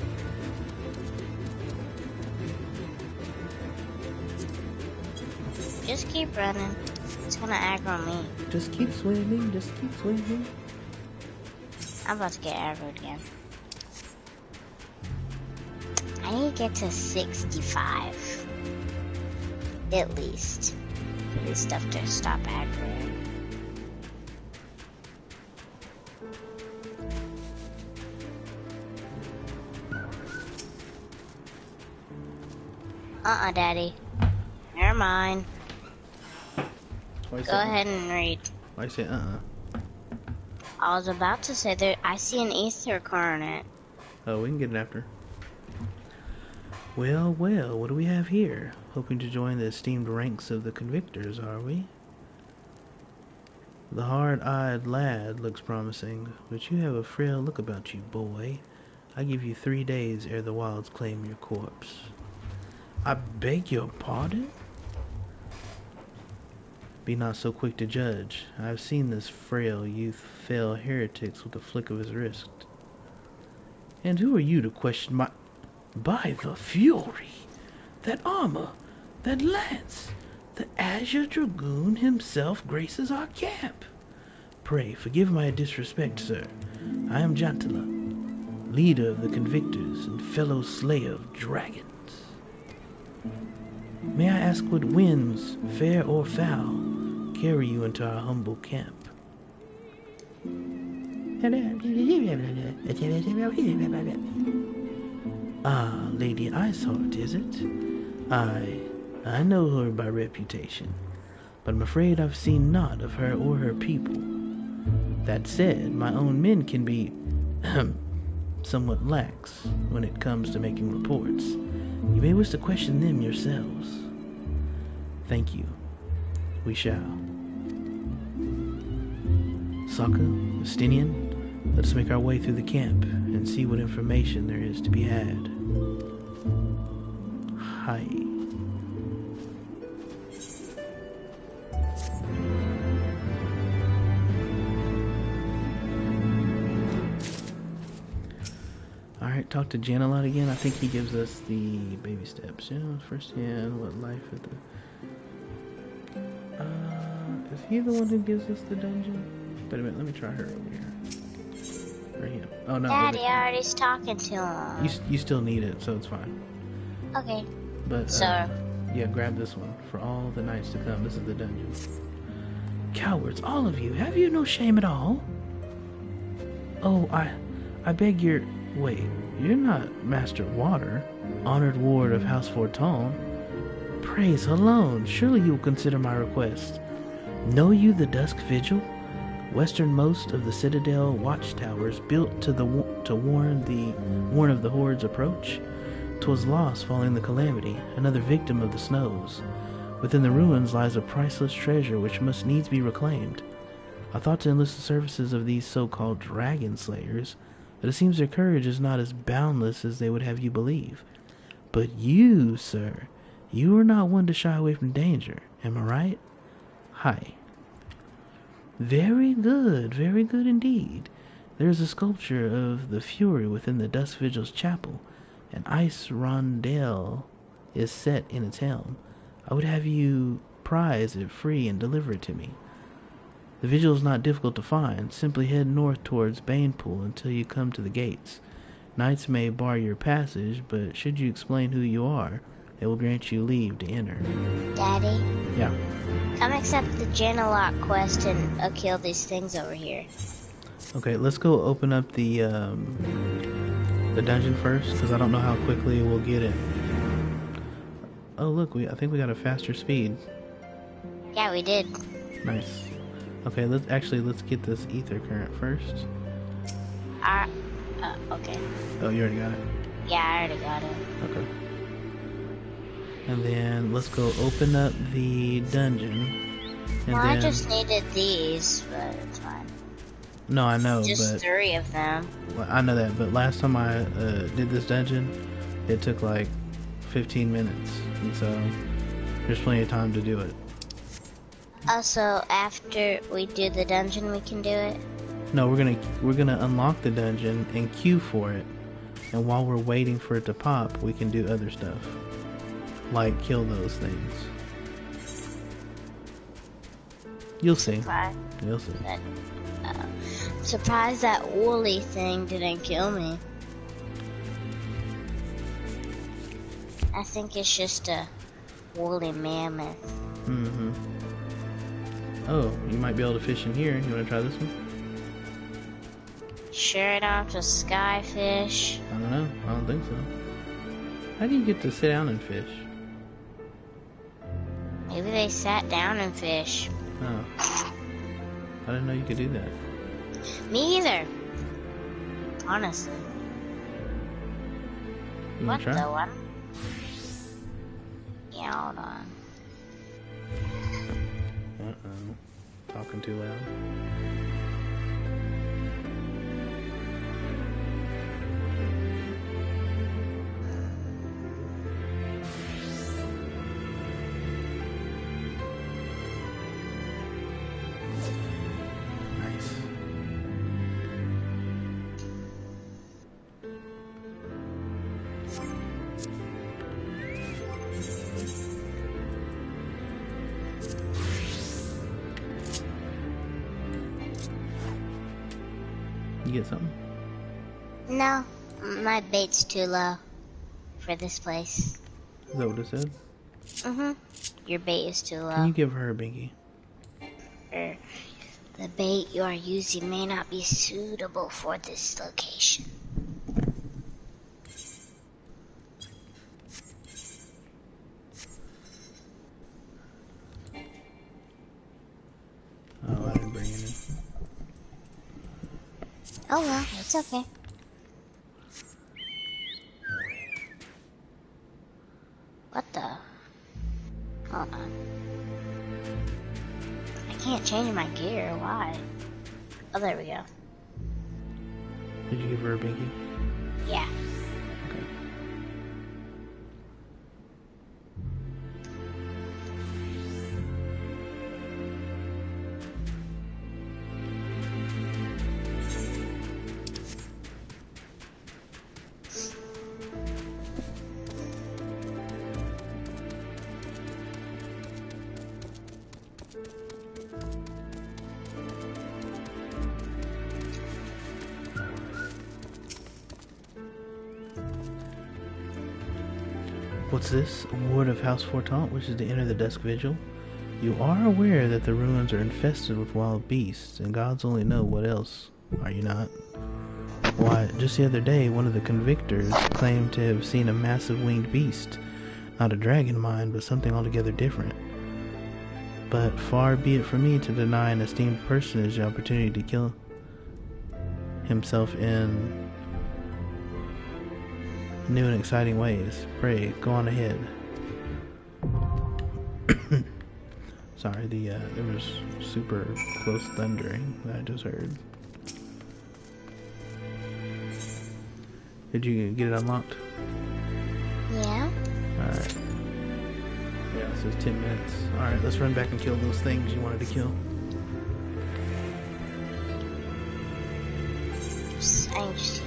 B: Just keep running. It's gonna aggro me.
A: Just keep swimming, just keep swimming.
B: I'm about to get aggroed again. I need to get to 65. At least. For this stuff to stop aggroing. Daddy. Never mind. Go ahead and read.
A: Why you say
B: I was about to say that I see an ether coronet.
A: Oh, we can get it after. Well, well, what do we have here? Hoping to join the esteemed ranks of the convictors, are we? The hard-eyed lad looks promising, but you have a frail look about you, boy. I give you 3 days ere the wilds claim your corpse. I beg your pardon? Be not so quick to judge. I have seen this frail youth fell heretics with a flick of his wrist. And who are you to question my... By the fury! That armor, that lance, the Azure Dragoon himself graces our camp. Pray, forgive my disrespect, sir. I am Jantala, leader of the convictors and fellow slayer of dragons. May I ask what winds, fair or foul, carry you into our humble camp. Ah, Lady Iceheart, is it? I know her by reputation, but I'm afraid I've seen naught of her or her people. That said, my own men can be somewhat lax when it comes to making reports. You may wish to question them yourselves. Thank you. We shall. Sokka, Justinian, let us make our way through the camp and see what information there is to be had. Hi. Alright, talk to Jan a lot again. I think he gives us the baby steps. You know, first hand, what life at the... is he the one who gives us the dungeon? Wait a minute, let me try her over here. Or him. Oh no.
B: Daddy already's talking to him.
A: You still need it, so it's fine.
B: Okay.
A: But, yeah, grab this one. For all the nights to come, this is the dungeon. Cowards, all of you, have you no shame at all? Oh, I beg your... Wait, you're not Master Water, honored ward of House Forton. Praise alone, surely you will consider my request. Know you the Dusk Vigil? Westernmost of the Citadel watchtowers built to warn of the Horde's approach? 'Twas lost following the calamity, another victim of the snows. Within the ruins lies a priceless treasure which must needs be reclaimed. I thought to enlist the services of these so-called dragon slayers, but it seems their courage is not as boundless as they would have you believe. But you, sir, you are not one to shy away from danger, am I right? Hi. Very good indeed. There is a sculpture of the Fury within the Dusk Vigil's chapel. An ice rondelle is set in its helm. I would have you prize it free and deliver it to me. The vigil is not difficult to find. Simply head north towards Banepool until you come to the gates. Knights may bar your passage, but should you explain who you are, they will grant you leave to enter.
B: Daddy?
A: Yeah?
B: Come accept the Janalock quest and kill these things over here.
A: Okay, let's go open up the dungeon first, because I don't know how quickly we'll get it. Oh look, I think we got a faster speed.
B: Yeah, we did.
A: Nice. Okay, let's get this ether current first.
B: Okay.
A: Oh, you already got it?
B: Yeah, I already got it.
A: Okay. And then let's go open up the dungeon. And
B: Well,
A: then...
B: I just needed these, but it's fine.
A: No, I know,
B: Just
A: but...
B: 3 of them.
A: Well, I know that, but last time I did this dungeon, it took like 15 minutes, and so there's plenty of time to do it.
B: Also, after we do the dungeon, we can do it?
A: No, we're gonna unlock the dungeon and queue for it, and while we're waiting for it to pop, we can do other stuff, like kill those things. You'll see. You'll see.
B: Surprised that woolly thing didn't kill me. I think it's just a woolly mammoth.
A: Mm-hmm. Oh, you might be able to fish in here. You want to try this one?
B: Sure enough, a skyfish.
A: I don't know. I don't think so. How do you get to sit down and fish?
B: Maybe they sat down and fish.
A: Oh. I didn't know you could do that.
B: Me either. Honestly.
A: You
B: What
A: want to try?
B: the one? Yeah, hold on.
A: Uh-oh. Talking too loud. Nice. You get something?
B: No, my bait's too low for this place.
A: Is that what it said?
B: Mm-hmm. Your bait is too
A: Can
B: low.
A: you give her a binky?
B: However, the bait you are using may not be suitable for this location.
A: Oh, I didn't bring any.
B: Oh well, it's okay. What the? Hold on. I can't change my gear. Why? Oh, there we go.
A: Did you give her a binky?
B: Yeah.
A: Okay. What's this? A ward of House Fortant wishes to enter the Dusk Vigil? You are aware that the ruins are infested with wild beasts, and gods only know what else, are you not? Why, just the other day, one of the convictors claimed to have seen a massive winged beast. Not a dragon, mind, but something altogether different. But far be it from me to deny an esteemed personage the opportunity to kill himself in new and exciting ways. Pray, go on ahead. Sorry, there was super close thundering that I just heard. Did you get it unlocked?
B: Yeah.
A: Alright. Yeah, so it's 10 minutes. Alright, let's run back and kill those things you wanted to kill.
B: I just...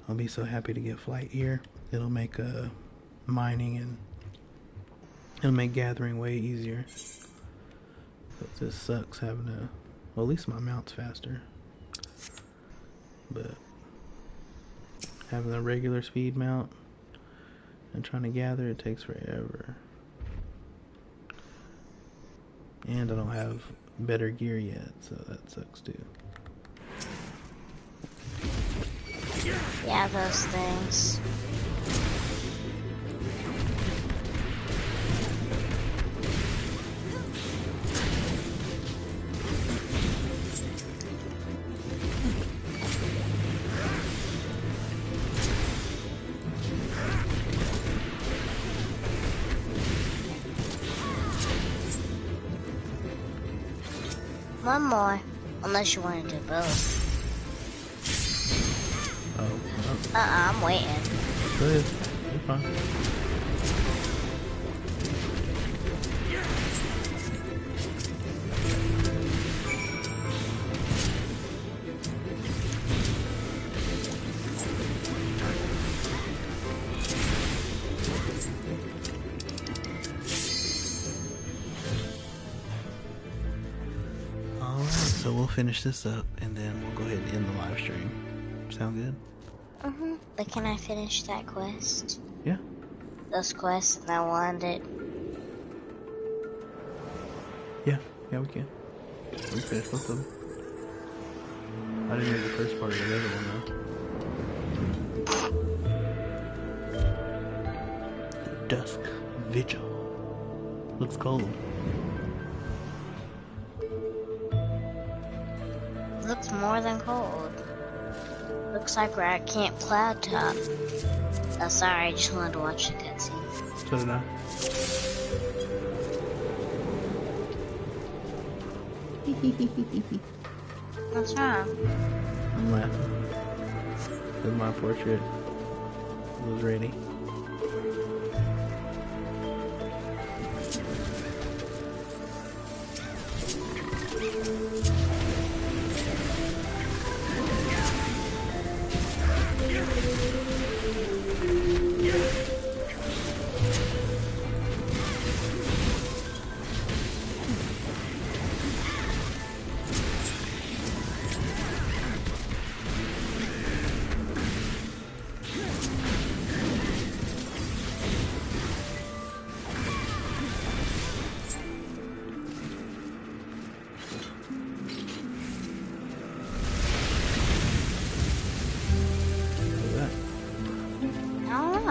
A: I'll be so happy to get flight here. It'll make mining and it'll make gathering way easier. But this sucks having to, well, at least my mount's faster. But having a regular speed mount and trying to gather, it takes forever. And I don't have better gear yet, so that sucks too.
B: Yeah, those things. One more, unless you want to do both.
A: Oh,
B: I'm waiting.
A: go ahead. You're fine. Alright, so we'll finish this up and then we'll go ahead and end the live stream. Sound good?
B: But can I finish that quest?
A: Yeah.
B: Those quests and I wanted.
A: Yeah, we can. We can finish both of them. I didn't do the first part of the other one though. Dusk Vigil. Looks cold.
B: Looks more than cold. Looks like we're at Camp Cloud Top. Oh, sorry, I just wanted to watch the cutscene.
A: So did I.
B: What's wrong?
A: I'm laughing. Because my portrait was ready.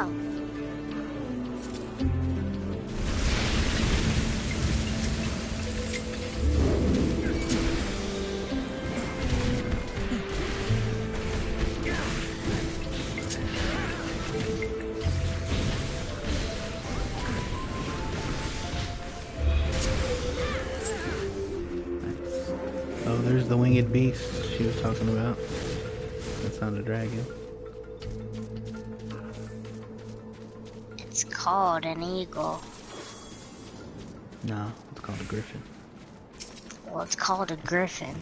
B: Oh.
A: Oh, there's the winged beast she was talking about. That's not a dragon.
B: It's called an eagle.
A: No, it's called a griffin.
B: Well, it's called a griffin.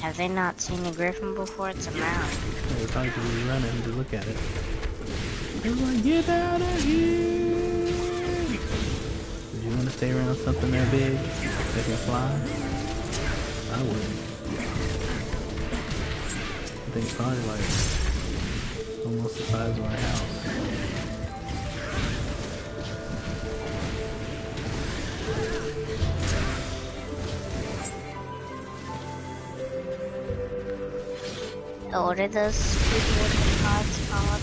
B: Have they not seen a griffin before? It's a mouse.
A: They probably should be running to look at it. Everyone, get out of here! Would you want to stay around something that big that can fly? I wouldn't. I think it's probably like almost the size of our house.
B: Oh, what are those people with the cards called?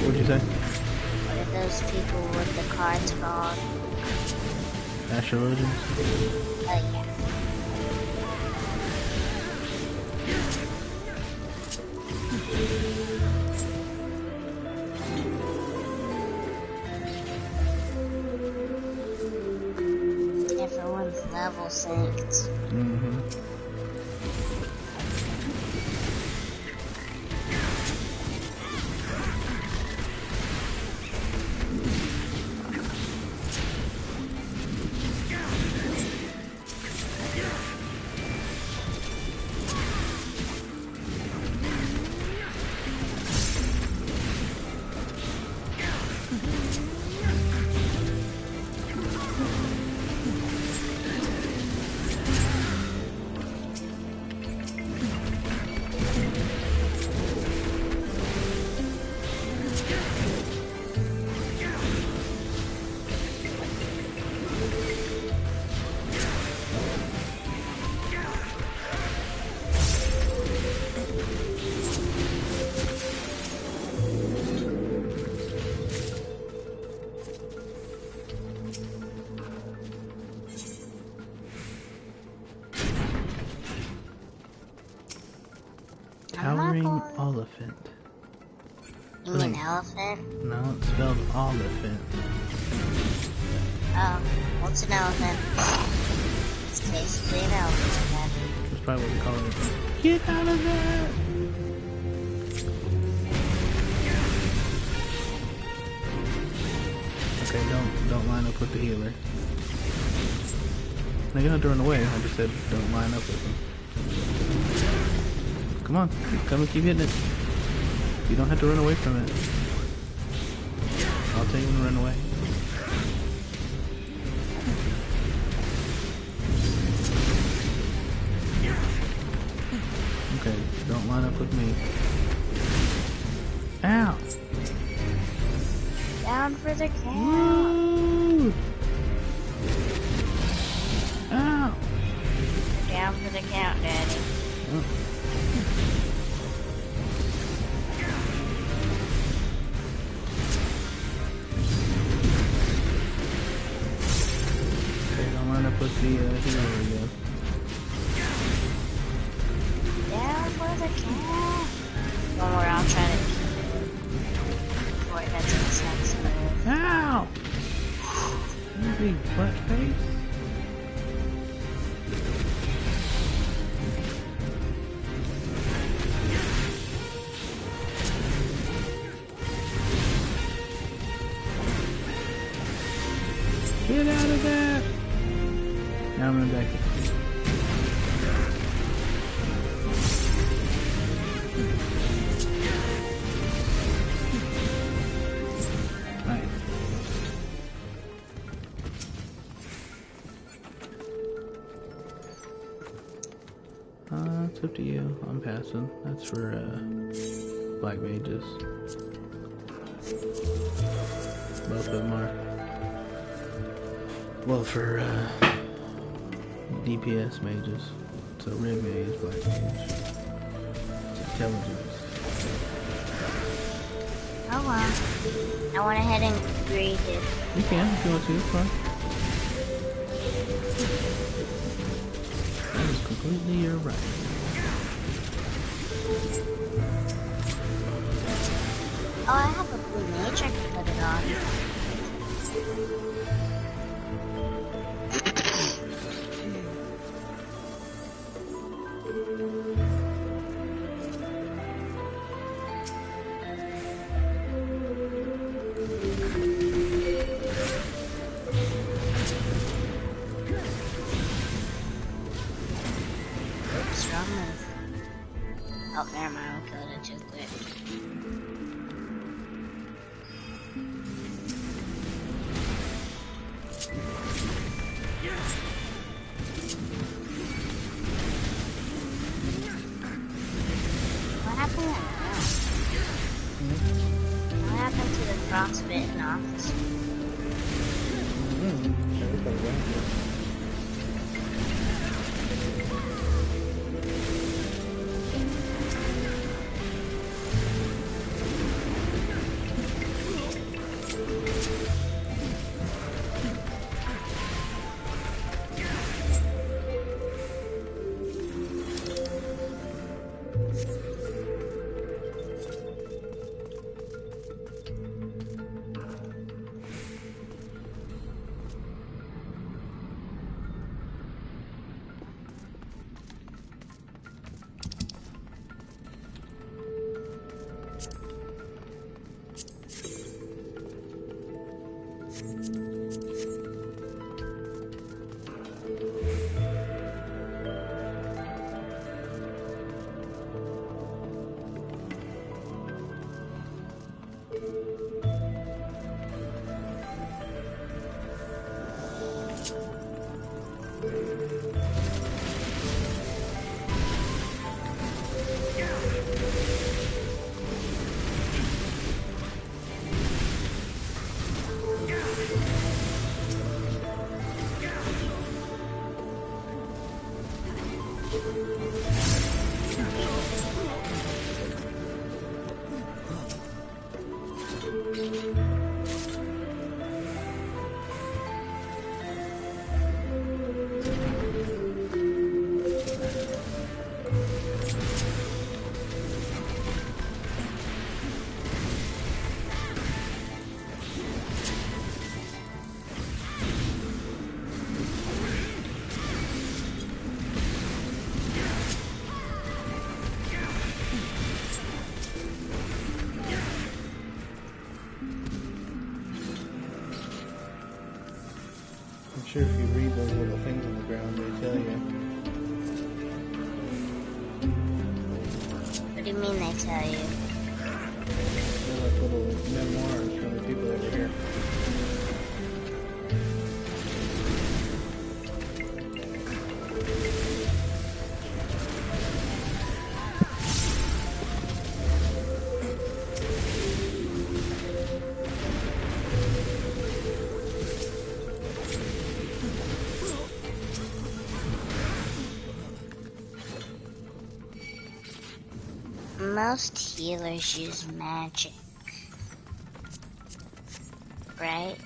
A: What'd you say?
B: What are those people with the cards called?
A: Astrologians?
B: Oh, yeah. Everyone's level synced.
A: Mm-hmm. Towering elephant.
B: You mean elephant?
A: No, it's spelled elephant.
B: Oh, what's an elephant? It's basically an elephant then.
A: That's probably what we call it. Get out of there! Okay, don't line up with the healer. No, you don't have to run away. I just said don't line up with him. Come on, come and keep hitting it. You don't have to run away from it. I'll tell you when to run away. Okay, don't line up with me. Ow!
B: Down for the count.
A: Woo! Ow!
B: You're down for the count, Daddy.
A: Oh. With the healer again.
B: Down for the count. Don't worry, I'll try to before it gets insensitive.
A: Ow! You big butt face. Get out of there! Now I'm back in. Right. It's up to you. I'm passing. That's for black mages. Both of them are. Well, for DPS mages. So red mage, black mage. It's intelligence.
B: Oh well. I went ahead and agreed it.
A: You can if you want to, it's fine. That is completely your right.
B: Oh, I have a blue mage I can put it on. Oops, wrong move. Oh, never mind, I killed it too quick. What happened? What happened to the frostbitten officer?
A: I'm sure if you read those little things on the ground, they tell you.
B: What do you mean they tell you?
A: They're like little memoirs from the people over here.
B: Most healers use magic, right?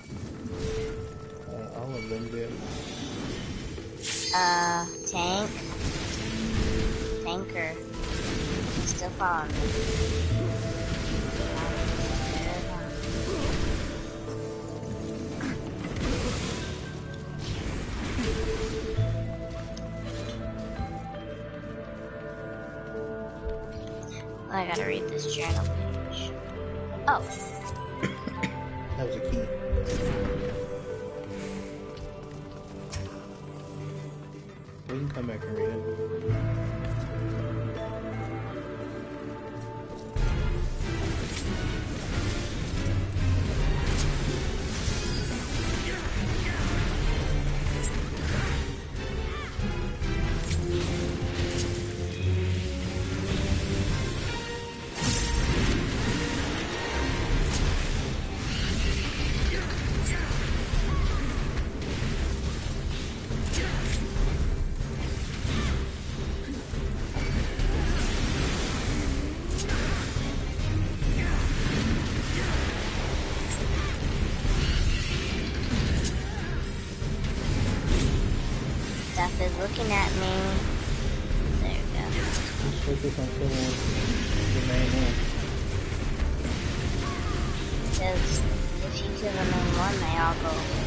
A: All of them do.
B: Tank. Tanker. Still following me. I gotta read this journal page. Oh.
A: That was a key. We can come back and read it.
B: looking at me. There we go.
A: Just focus on killing the main one.
B: Because if you kill the main one, they all go away.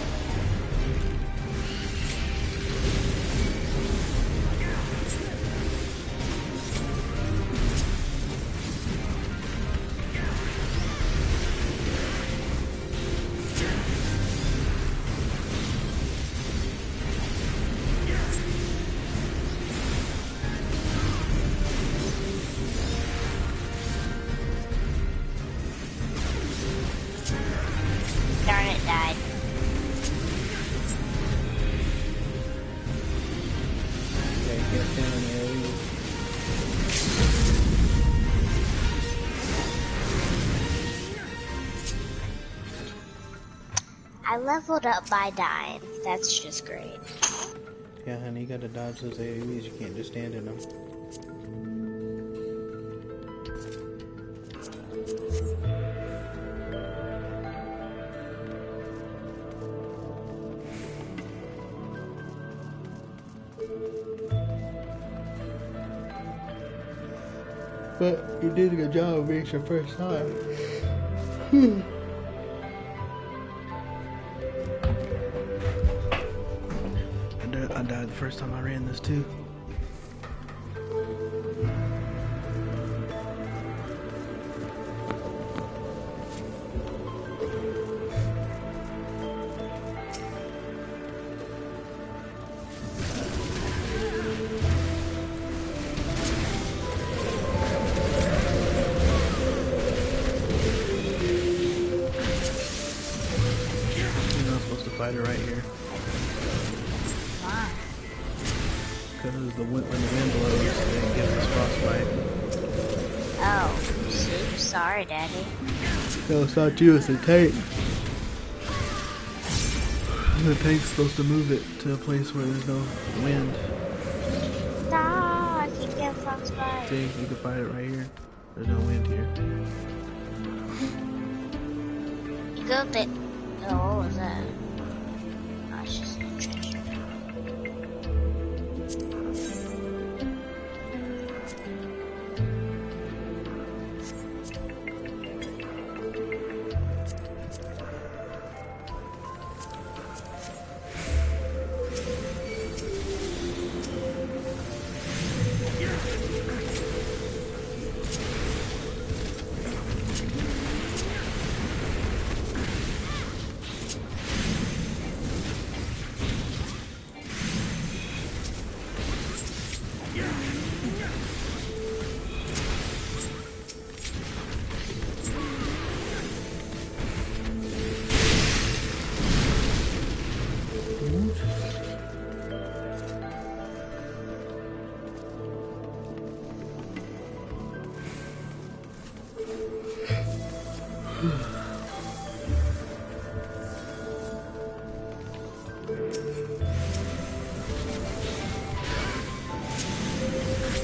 B: Darn it, died.
A: Okay, get him in the AoE.
B: I leveled up by dying. That's just great.
A: Yeah, honey, you gotta dodge those AoEs. You can't just stand in them. But you did a good job of being your first time. I died the first time I ran this too. Fight it right here.
B: Why?
A: Because when the wind blows, it gives us frostbite.
B: Oh, see? Sorry, Daddy.
A: No, it's not you, it's the tank. The tank's supposed to move it to a place where there's no wind.
B: Ah, I keep getting frostbite.
A: See, you can fight it right here. There's no wind here.
B: You go bit. Oh, what was that? Oh, it's just a treasure.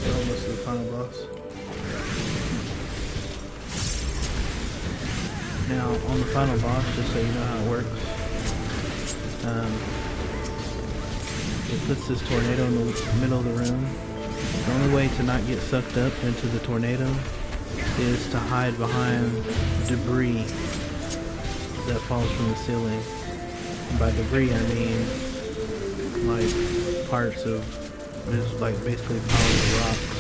B: Almost to the final boss. Now, on the final boss, just so you know how it works, it puts this tornado in the middle of the room. The only way to not get sucked up into the tornado is to hide behind debris that falls from the ceiling. And by debris, I mean like parts of just like basically piles of rocks.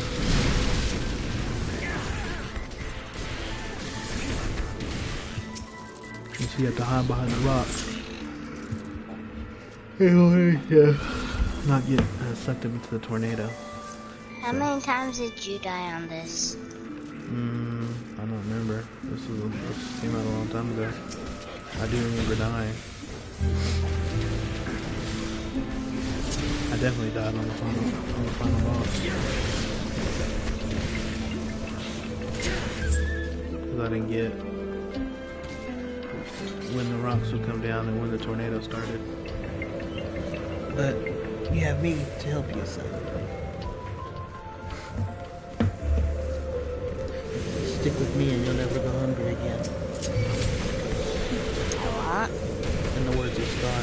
B: And so you have to hide behind the rocks in order to not get sucked up into the tornado. How many times did you die on this?
A: I don't remember. This came out a long time ago. I do remember dying. I definitely died on the final boss. Because I didn't get when the rocks would come down and when the tornado started. But you have me to help you, son. Stick with me and you'll never go hungry again.
B: What?
A: In the words of Scar.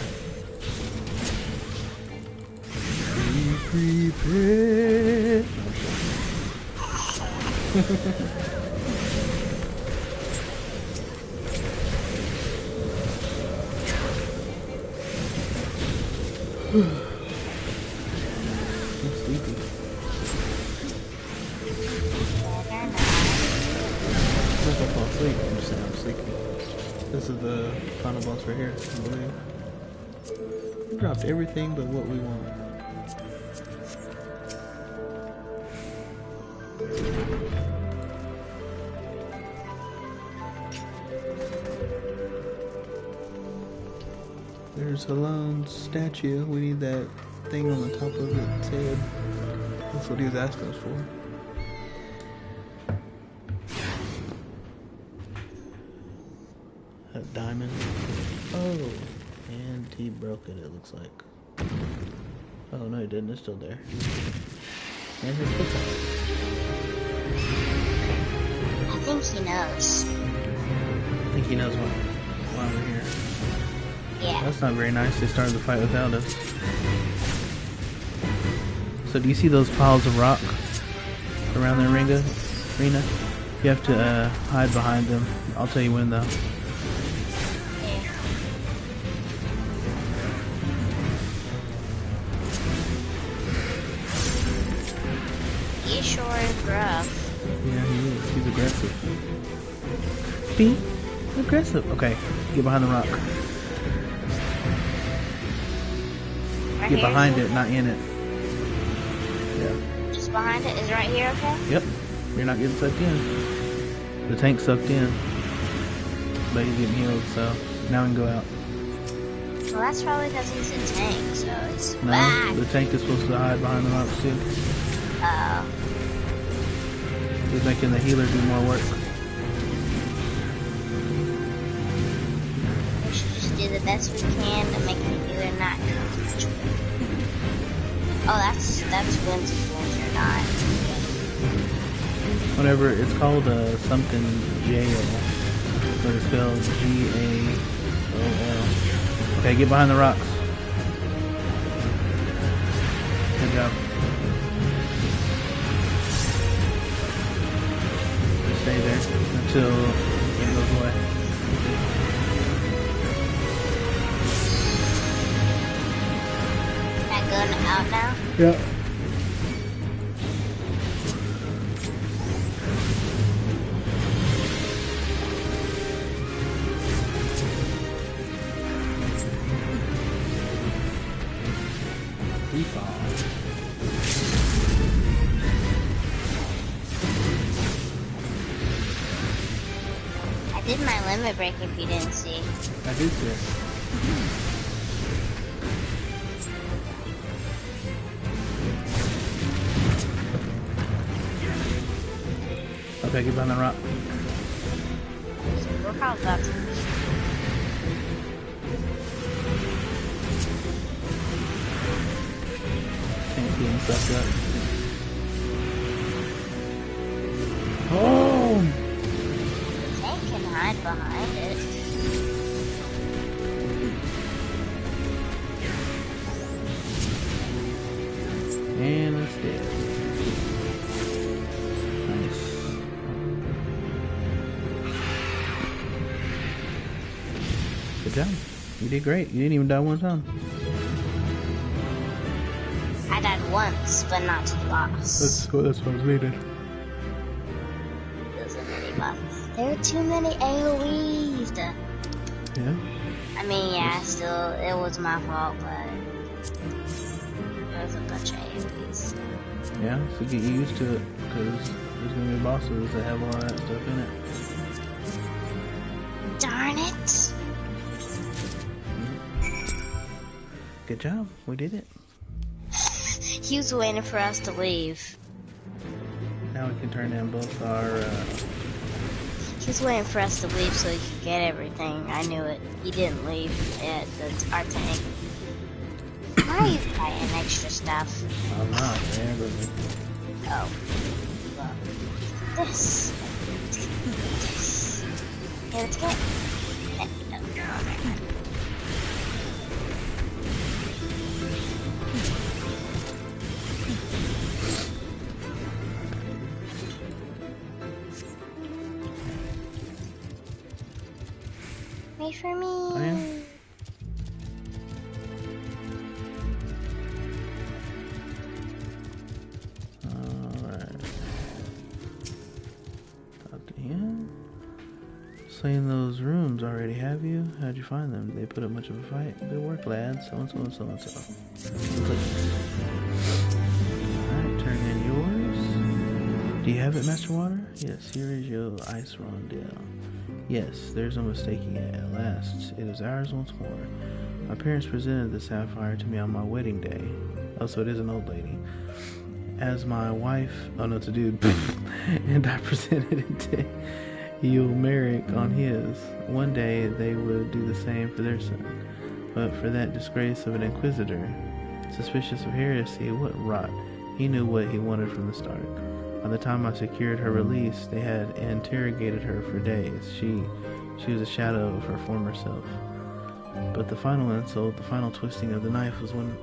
A: Be free. secret. I'm sleepy. I'm not gonna fall asleep. I'm just saying I'm sleepy. This is the final boss right here, I believe. We dropped everything but what we want. There's Halone's statue. We need that thing on the top of its head. That's what he was asking us for. That diamond. Oh, and he broke it, it looks like. Oh no, he didn't. It's still there. And his foot's out.
B: I think he knows.
A: I think he knows why we're here.
B: Yeah.
A: That's not very nice. They started the fight without us. So do you see those piles of rock around the arena? You have to hide behind them. I'll tell you when though.
B: He sure is rough.
A: Yeah, he is. He's aggressive. Be aggressive. Okay, get behind the rock.
B: Right
A: Get
B: here?
A: behind it, not in it. Yeah.
B: Just behind it? Is it right here okay?
A: Yep. You're not getting sucked in. The tank sucked in. But he's getting healed, so now we can go out.
B: Well, that's probably because he's a tank, so it's
A: No,
B: back.
A: the tank is supposed to hide behind the rocks too.
B: Oh.
A: He's making the healer do more work.
B: We should just do the best we can to make the healer not concentrate. Oh, that's whimsical if you're not.
A: Whatever, it's called something jail. But it's spelled G-A-O-L. Okay, get behind the rocks. Good job. Stay there until it goes away.
B: That gun out now?
A: Yep.
B: I did my limit break if you didn't see.
A: I did see it. Okay, get behind the rock.
B: We're probably about to.
A: Tank's getting sucked up. Oh!
B: Tank can hide behind it.
A: And it's dead. Nice. Good job. You did great. You didn't even die one time.
B: I died once, but not to the boss.
A: That's what was needed.
B: Those are many boss. There were too many AoEs.
A: Yeah?
B: I mean, yeah, still, it was my fault, but there was a bunch of AoEs.
A: Yeah, so get used to it, because there's going to be bosses that have all that stuff in it.
B: Darn it!
A: Good job. We did it.
B: He was waiting for us to leave.
A: Now we can turn down both our...
B: He was waiting for us to leave so he could get everything. I knew it. He didn't leave at our tank. Why are you buying extra stuff?
A: I'm not, man.
B: Oh. Well, this. Yeah, let's get... Wait for me.
A: Oh, yeah? Alright. Talk to him. So in those rooms already, have you? How'd you find them? Did they put up much of a fight? Good work, lads. So and so and so and so. Alright, turn in yours. Do you have it, Master Water? Yes, here is your ice rondelle. Yes, there's no mistaking it. At last, it is ours once more. My parents presented the sapphire to me on my wedding day. Oh, so it is an old lady. As my wife, oh no, it's a dude. And I presented it to Eulmeric on his. One day they would do the same for their son. But for that disgrace of an inquisitor, suspicious of heresy, what rot. He knew what he wanted from the start. By the time I secured her release, they had interrogated her for days. She was a shadow of her former self. But the final insult, the final twisting of the knife was when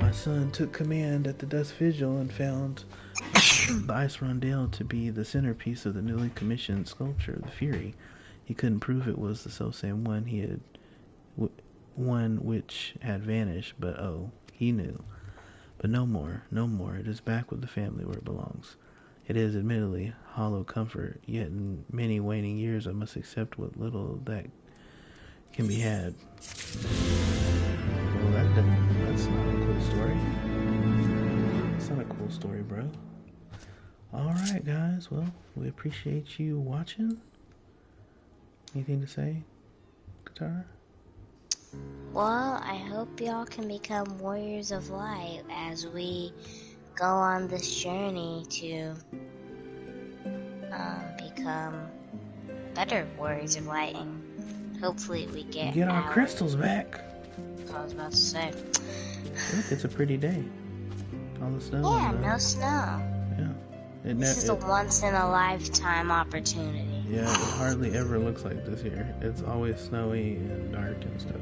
A: my son took command at the Dusk Vigil and found the ice rondelle to be the centerpiece of the newly commissioned sculpture, the Fury. He couldn't prove it was the self-same one which had vanished, but oh, he knew. But no more, no more. It is back with the family where it belongs. It is admittedly hollow comfort, yet in many waning years I must accept what little that can be had. Well, that's not a cool story. That's not a cool story, bro. Alright, guys. Well, we appreciate you watching. Anything to say, Katara?
B: Well, I hope y'all can become warriors of light as we go on this journey to become better warriors of light, and hopefully we get
A: our crystals back.
B: That's what I was about to say.
A: Look, it's a pretty day. All the snow.
B: Yeah, no snow.
A: Yeah.
B: This is a once-in-a-lifetime opportunity.
A: Yeah, it hardly ever looks like this here. It's always snowy and dark and stuff.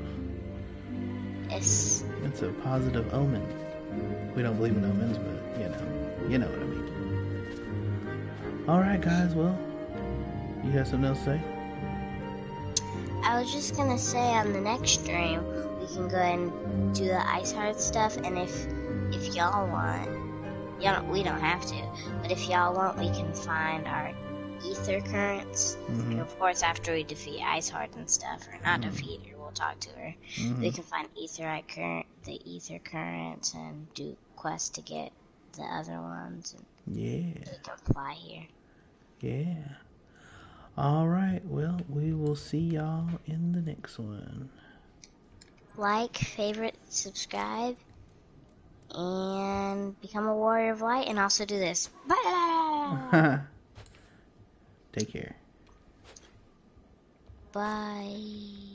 A: It's a positive omen. We don't believe in omens, but you know what I mean. Alright, guys, well, you have something else to say?
B: I was just gonna say on the next stream, we can go ahead and do the Ice Heart stuff, and if y'all want, we don't have to, but if y'all want, we can find our ether currents.
A: Mm-hmm.
B: And of course, after we defeat Ice Heart and stuff, or not defeat her, we'll talk to her.
A: Mm-hmm.
B: We can find the ether currents and do quests to get the other ones. And we can fly here.
A: Yeah. Alright, well, we will see y'all in the next one.
B: Like, favorite, subscribe, and become a warrior of light, and also do this. Bye!
A: Take care.
B: Bye.